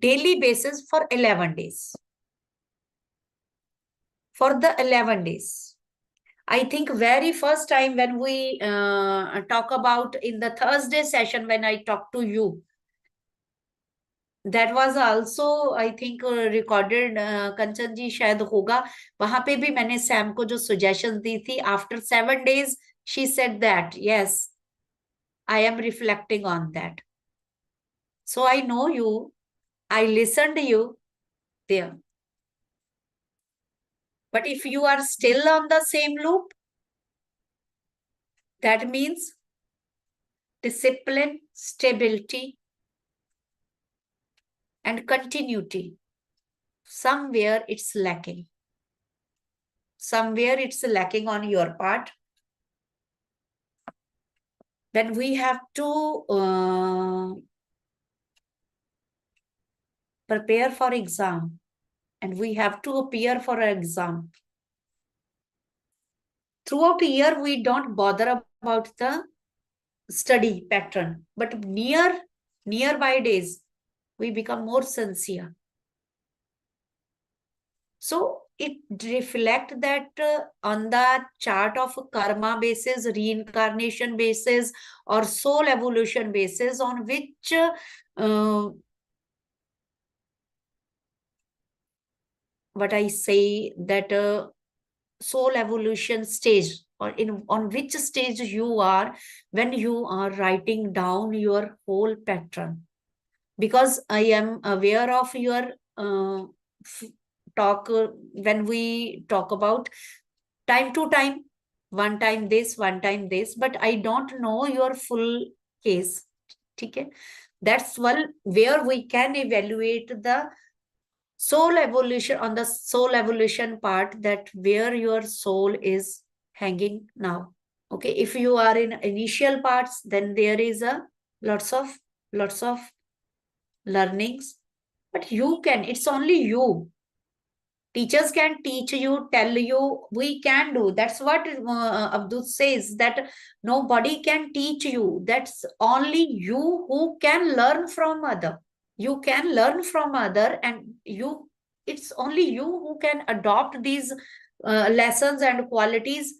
daily basis for 11 days. For the 11 days. I think very first time when we talk about in the Thursday session, when I talked to you, that was also I think recorded, कंचन जी शायद होगा, वहां पे भी मैंने Sam को जो suggestions दी थी, after 7 days she said that yes, I am reflecting on that. So I know you, I listened to you there. But if you are still on the same loop, that means discipline, stability, and continuity. Somewhere it's lacking. Somewhere it's lacking on your part. Then we have to prepare for exam, and we have to appear for an exam. Throughout the year, we don't bother about the study pattern, but nearby days, we become more sincere. So it reflects that on the chart of karma basis, reincarnation basis, or soul evolution basis, on which what I say that soul evolution stage, or on which stage you are when you are writing down your whole pattern. Because I am aware of your talk when we talk about time to time, one time this, but I don't know your full case. Okay? That's one where we can evaluate the soul evolution, on the soul evolution part, that where your soul is hanging now. Okay, if you are in initial parts, then there is a lots of learnings, but you can, it's only you. Teachers can teach you, tell you, we can do. That's what Avadhooth says, that nobody can teach you. That's only you who can learn from other. You can learn from other, and it's only you who can adopt these lessons and qualities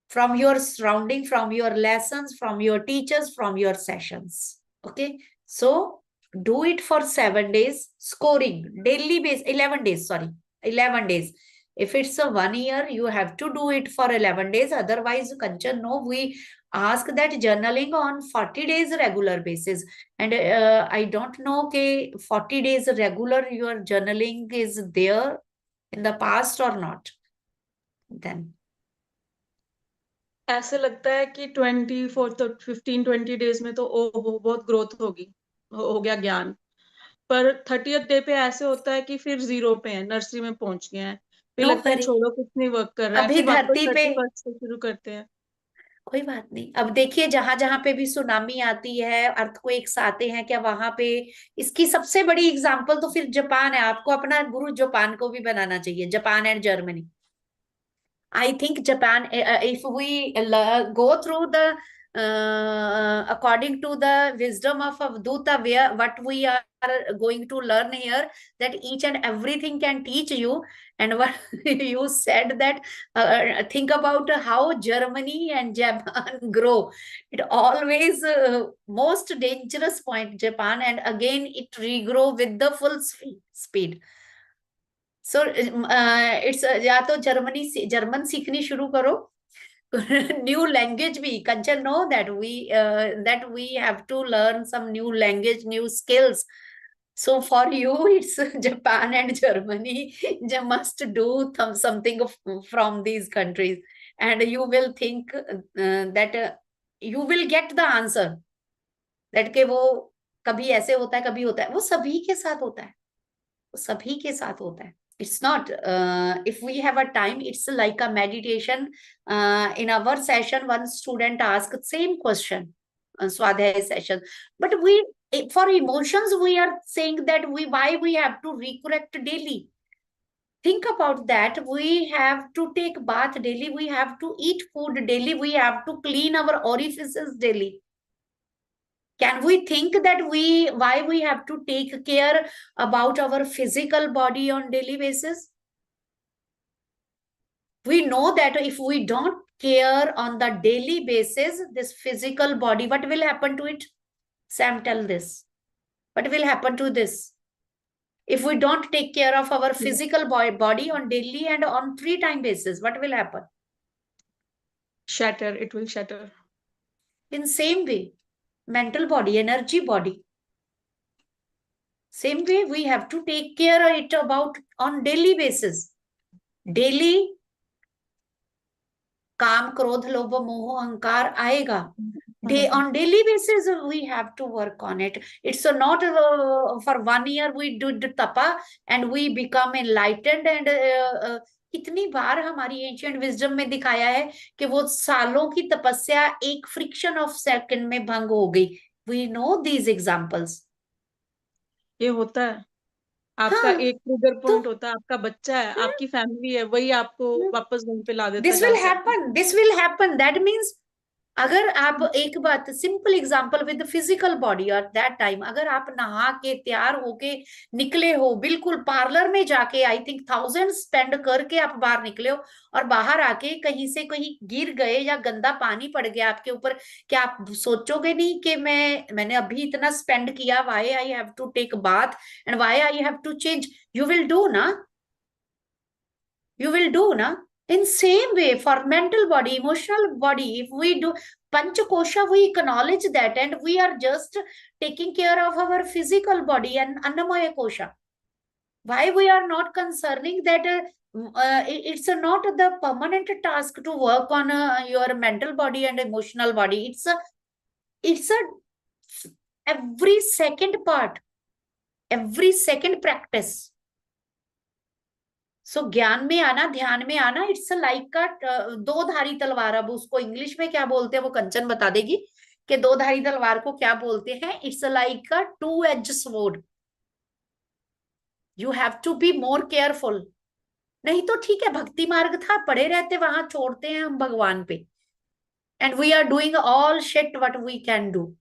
from your surrounding, from your lessons, from your teachers, from your sessions. Okay, so do it for 7 days, scoring daily base, 11 days, sorry, 11 days. If it's a 1 year, you have to do it for 11 days. Otherwise, Kanchan, no, we ask that journaling on 40 days regular basis. And I don't know, okay, 40 days regular your journaling is there in the past or not. Then ऐसे लगता है कि 15-20 days में तो ओहो बहुत growth होगी, हो गया ज्ञान, पर 30th डे पे ऐसे होता है कि फिर 0 पे है, नर्सरी में पहुंच गए हैं, फिर लगता है छोड़ो, कुछ नहीं वर्क कर रहा है, अभी फिर वापस धरती पे 31st से शुरू करते हैं. कोई बात नहीं. अब देखिए, जहां जहां पे भी सुनामी आती है, अर्थक्वेक्स आते हैं, क्या वहां पे, इसकी सबसे बड़ी एग्जांपल तो फिर जापान है. आपको अपना गुरु जापान को भी बनाना चाहिए, Japan and Germany. I think Japan, if we go through the according to the wisdom of Avadhooth, what we are going to learn here, that each and everything can teach you. And what you said that think about how Germany and Japan grow. It always most dangerous point, Japan, and again it regrow with the full speed. So it's या तो German सीखनी शुरू करो. New language we Kanchan know that we have to learn some new language, new skills. So for you it's Japan and Germany. You must do something from these countries, and you will think that you will get the answer that के वो कभी ऐसे होता है कभी होता है. वो सभी के साथ होता है, वो सभी के साथ होता है. It's not if we have a time, it's like a meditation. In our session one student asked same question, swadhyay session, but for emotions we are saying that why we have to recorrect daily. Think about that. We have to take bath daily, we have to eat food daily, we have to clean our orifices daily. Can we think that why we have to take care about our physical body on daily basis? We know that if we don't care on the daily basis, this physical body, what will happen to it? Sam, tell this. What will happen to this? If we don't take care of our physical body on daily and on 3-time basis, what will happen? Shatter, it will shatter. In same way, mental body, energy body. Same way, we have to take care of it about on daily basis. Daily, काम, क्रोध, लोभ, मोह, अहंकार आएगा. On daily basis, we have to work on it. It's not for 1 year we do the tapa and we become enlightened. And कितनी बार हमारी ancient wisdom में दिखाया है कि वो सालों की तपस्या एक फ्रिक्शन ऑफ सेकंड में भंग हो गई. We know these examples. ये होता है. आपका एक ट्रिगर पॉइंट होता है, आपका बच्चा है, आपकी फैमिली है, वही आपको वापस वहीं पे ला देता है. This will happen. That means अगर आप एक बात simple example with physical body और दैट टाइम, अगर आप नहा के तैयार होके निकले हो, बिल्कुल पार्लर में जाके आई थिंक 1000 स्पेंड करके आप बाहर निकले हो और बाहर आके कहीं से कहीं गिर गए या गंदा पानी पड़ गया आपके ऊपर, क्या आप सोचोगे नहीं कि मैंने अभी इतना स्पेंड किया, why I have to take bath and why I have to change? You will do ना. In same way, for mental body, emotional body, if we do Panchakosha, we acknowledge that and we are just taking care of our physical body and Annamaya Kosha. Why we are not concerning that it's not the permanent task to work on your mental body and emotional body. It's a every second part, every second practice. सो ज्ञान में आना, ध्यान में आना, it's like का दो धारी तलवार. अब उसको इंग्लिश में क्या बोलते हैं वो कंचन बता देगी कि दो धारी तलवार को क्या बोलते हैं. इट्स लाइक का 2-edged sword. You have to be more careful. नहीं तो ठीक है, भक्ति मार्ग था, पड़े रहते, वहां छोड़ते हैं हम भगवान पे, and we are doing all shit what we can do.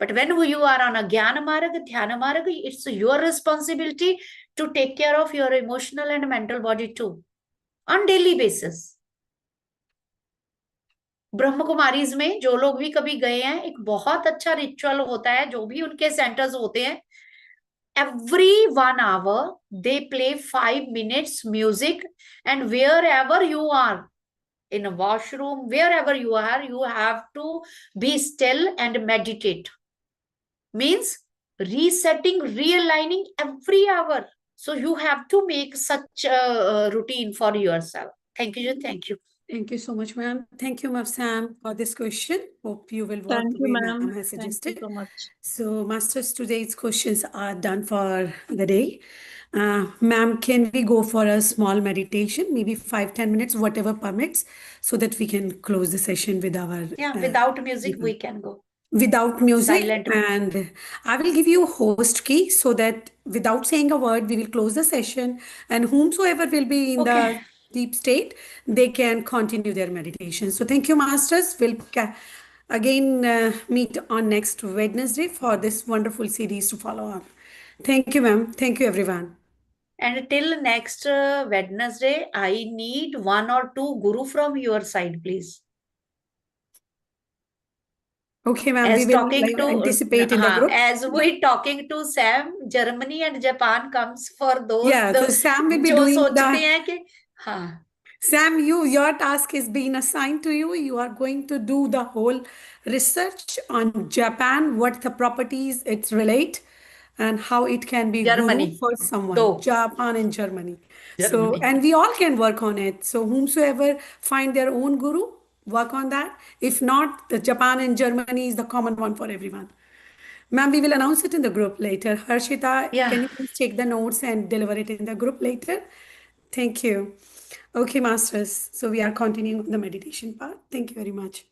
But when you are on a Jnana Marg, Dhyana Marg, it's your responsibility to take care of your emotional and mental body too, on daily basis. ब्रह्म कुमारीज में जो लोग भी कभी गए हैं, एक बहुत अच्छा रिचुअल होता है, जो भी उनके सेंटर्स होते हैं. Every 1 hour, they play 5 minutes music, and wherever you are, in a washroom, wherever you are, you have to be still and meditate. Means resetting, realigning every hour. So you have to make such a routine for yourself. Thank you. Thank you. Thank you so much, ma'am. Thank you, Ma'am Sam, for this question. Hope you will work Thank the you, way ma'am. ma'am has Thank you suggested. so much. So, masters, today's questions are done for the day. Ma'am, can we go for a small meditation, maybe 5-10 minutes, whatever permits, so that we can close the session with our Without music, people. we can go. Without music, Silent. and I will give you host key so that without saying a word, we will close the session, and whomsoever will be in Okay. deep state, they can continue their meditation. So thank you, masters. We'll again meet on next Wednesday for this wonderful series to follow on. Thank you, ma'am. Thank you, everyone. And till next Wednesday, I need 1 or 2 guru from your side, please. Okay, ma'am. As We will talking to anticipate in the group. as we talking to Sam, Germany and Japan comes for those Yeah, so Sam will be जो doing सोचते the. हैं कि हाँ. Sam, your task is being assigned to you. You are going to do the whole research on Japan, what the properties it relate, and how it can be guru Germany. for someone. दो. Japan and Germany. So, Germany. and we all can work on it. So, whomsoever find their own guru, work on that. If not, the Japan and Germany is the common one for everyone. Ma'am, we will announce it in the group later. Harshita, Yeah. can you please take the notes and deliver it in the group later? Thank you. Okay, masters. So we are continuing on the meditation part. Thank you very much.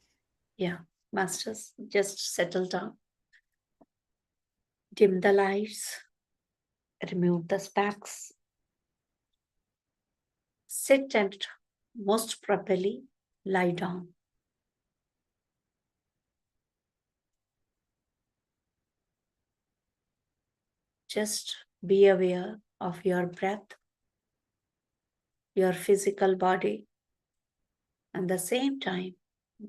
Yeah, masters, just settle down. Dim the lights. Remove the specs. Sit and most properly lie down. Just be aware of your breath, your physical body, and at the same time,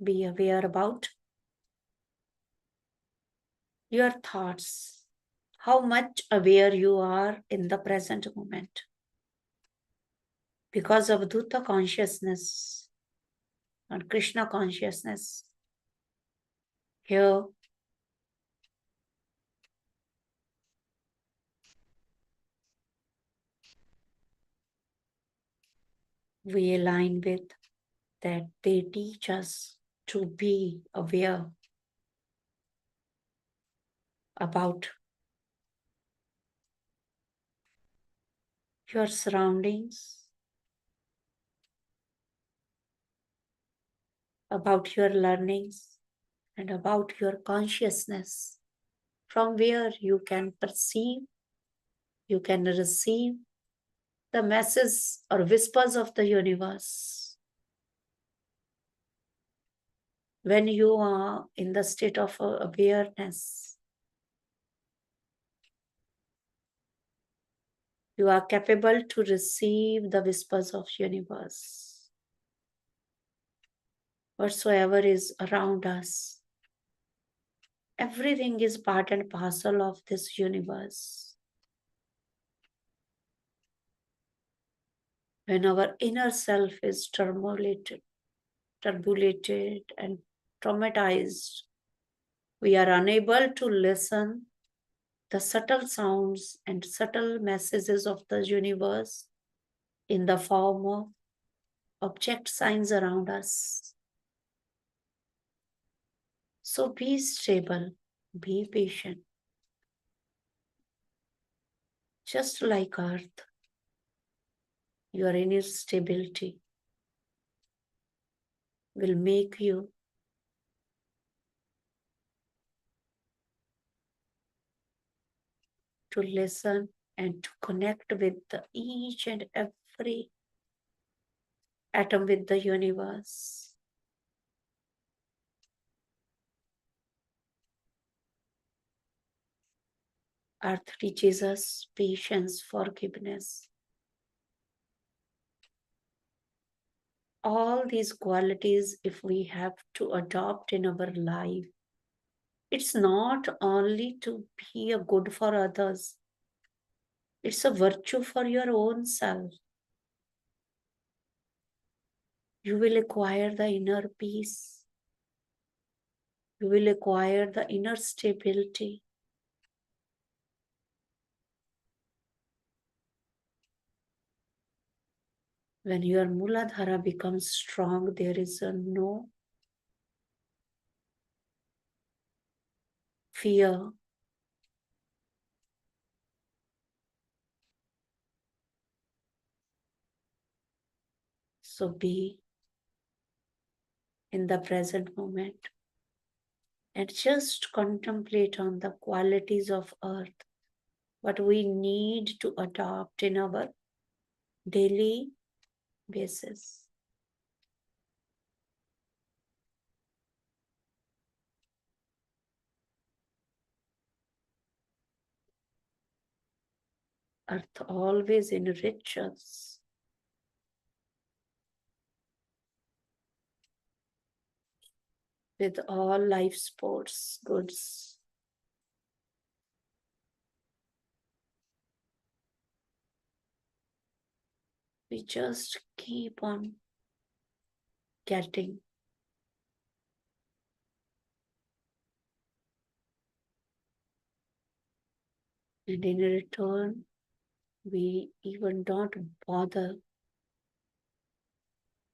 be aware about your thoughts, how much aware you are in the present moment. Because of Avadhooth consciousness and Krishna consciousness, here we align with that they teach us to be aware about your surroundings, about your learnings, and about your consciousness, from where you can perceive, you can receive the messages or whispers of the universe. When you are in the state of awareness, you are capable to receive the whispers of universe. Whatsoever is around us, everything is part and parcel of this universe. When our inner self is turbulated and traumatized, we are unable to listen the subtle sounds and subtle messages of the universe in the form of object signs around us. So be stable, be patient. Just like earth, your inner stability will make you to listen and to connect with each and every atom with the universe. Earth teaches us patience, forgiveness. All these qualities, if we have to adopt in our life, it's not only to be a good for others, it's a virtue for your own self. You will acquire the inner peace. You will acquire the inner stability. When your Muladhara becomes strong, there is no fear. So be in the present moment and just contemplate on the qualities of earth, what we need to adopt in our daily basis. Earth always enriches us with all life sports goods. We just keep on getting. And in return, we even don't bother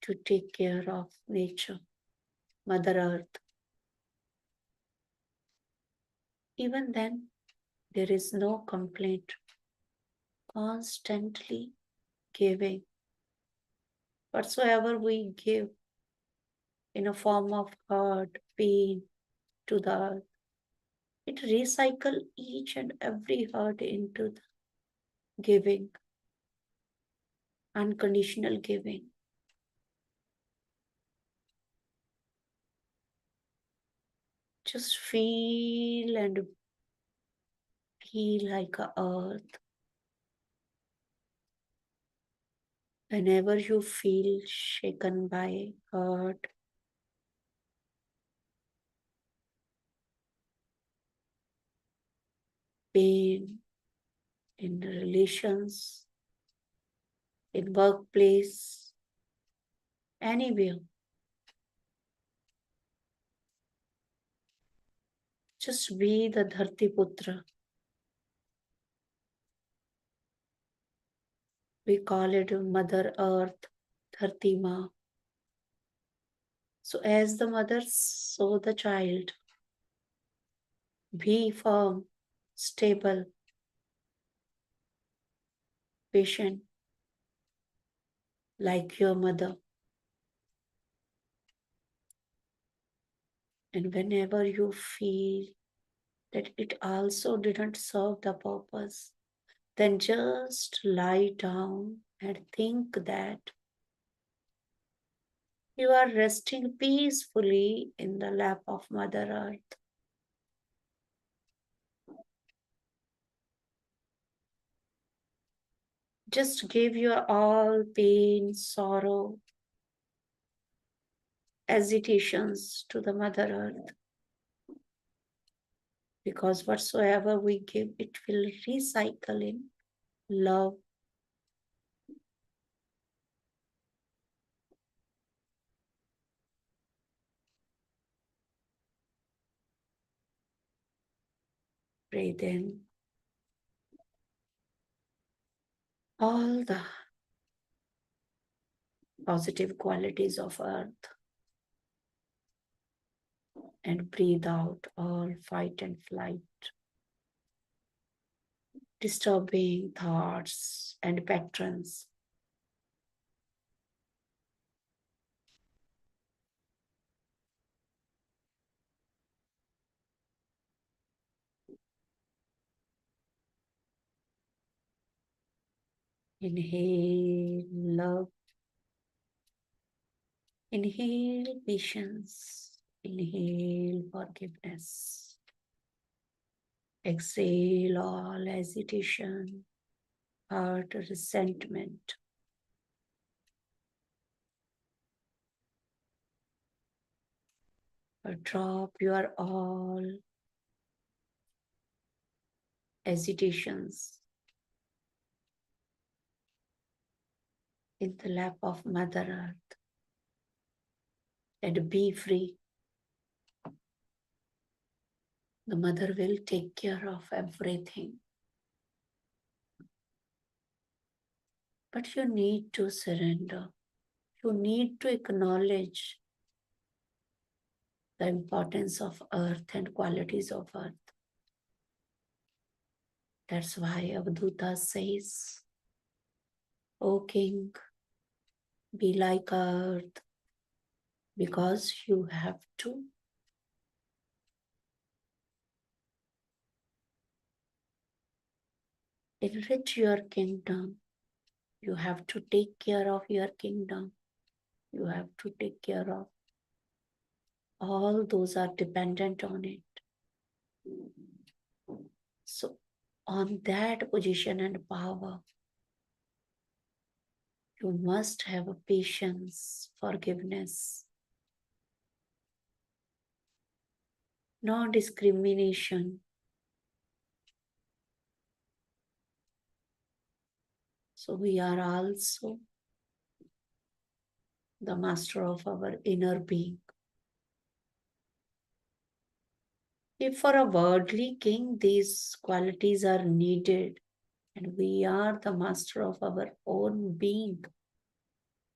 to take care of nature, Mother Earth. Even then, there is no complaint. Constantly giving. Whatsoever we give in a form of hurt, pain to the earth, it recycles each and every hurt into the giving, unconditional giving. Just feel and be like a earth. Whenever you feel shaken by hurt, pain in relations, in workplace, anywhere, just be the Dharti Putra. We call it Mother Earth, Dharti Ma. So as the mother, so the child. Be firm, stable, patient, like your mother. And whenever you feel that it also didn't serve the purpose, then just lie down and think that you are resting peacefully in the lap of Mother Earth. Just give your all pain, sorrow, agitations to the Mother Earth. Because whatsoever we give, it will recycle in love. Breathe in all the positive qualities of earth and breathe out all fight and flight, disturbing thoughts and patterns. Inhale love, inhale patience, inhale forgiveness. Exhale all hesitation, hurt, resentment. Or drop your all hesitations in the lap of Mother Earth and be free. The Mother will take care of everything. But you need to surrender. You need to acknowledge the importance of earth and qualities of earth. That's why Avadhooth says, O King, be like earth, because you have to. Enrich your kingdom You have to take care of your kingdom. You have to take care of all those are dependent on it. So on that position and power, you must have a patience, forgiveness, no discrimination. So we are also the master of our inner being. If for a worldly king these qualities are needed, and we are the master of our own being,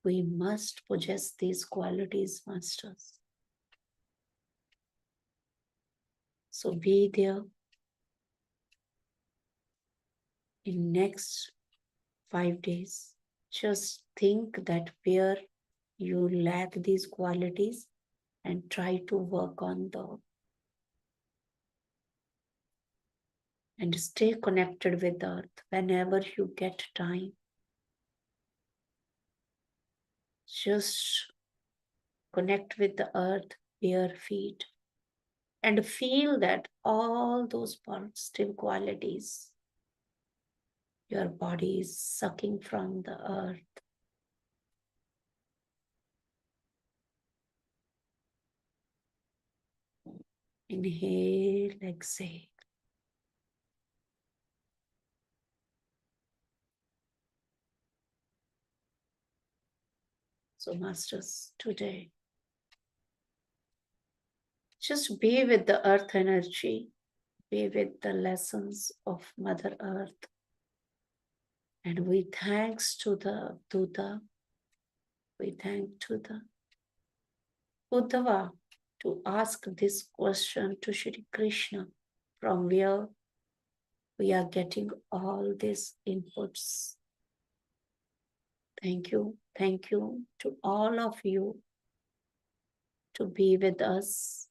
we must possess these qualities, masters. So be there in next 5 days. Just think that where you lack these qualities and try to work on them. And stay connected with the earth whenever you get time. Just connect with the earth, bare feet, and feel that all those positive qualities your body is sucking from the earth. Inhale, exhale. So, masters, today, just be with the earth energy, be with the lessons of Mother Earth. And we thanks to the Avadhooth, we thank to the Uddhava to ask this question to Shri Krishna, from where we are getting all these inputs. Thank you to all of you to be with us.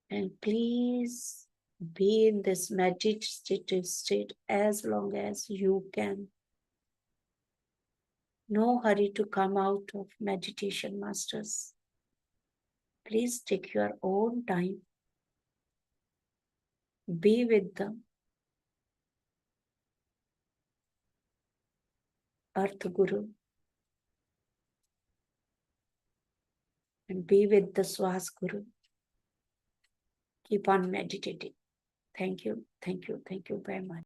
And please be in this meditative state as long as you can. No hurry to come out of meditation, masters. Please take your own time. Be with the Earth Guru and be with the Swas Guru. Keep on meditating. Thank you very much.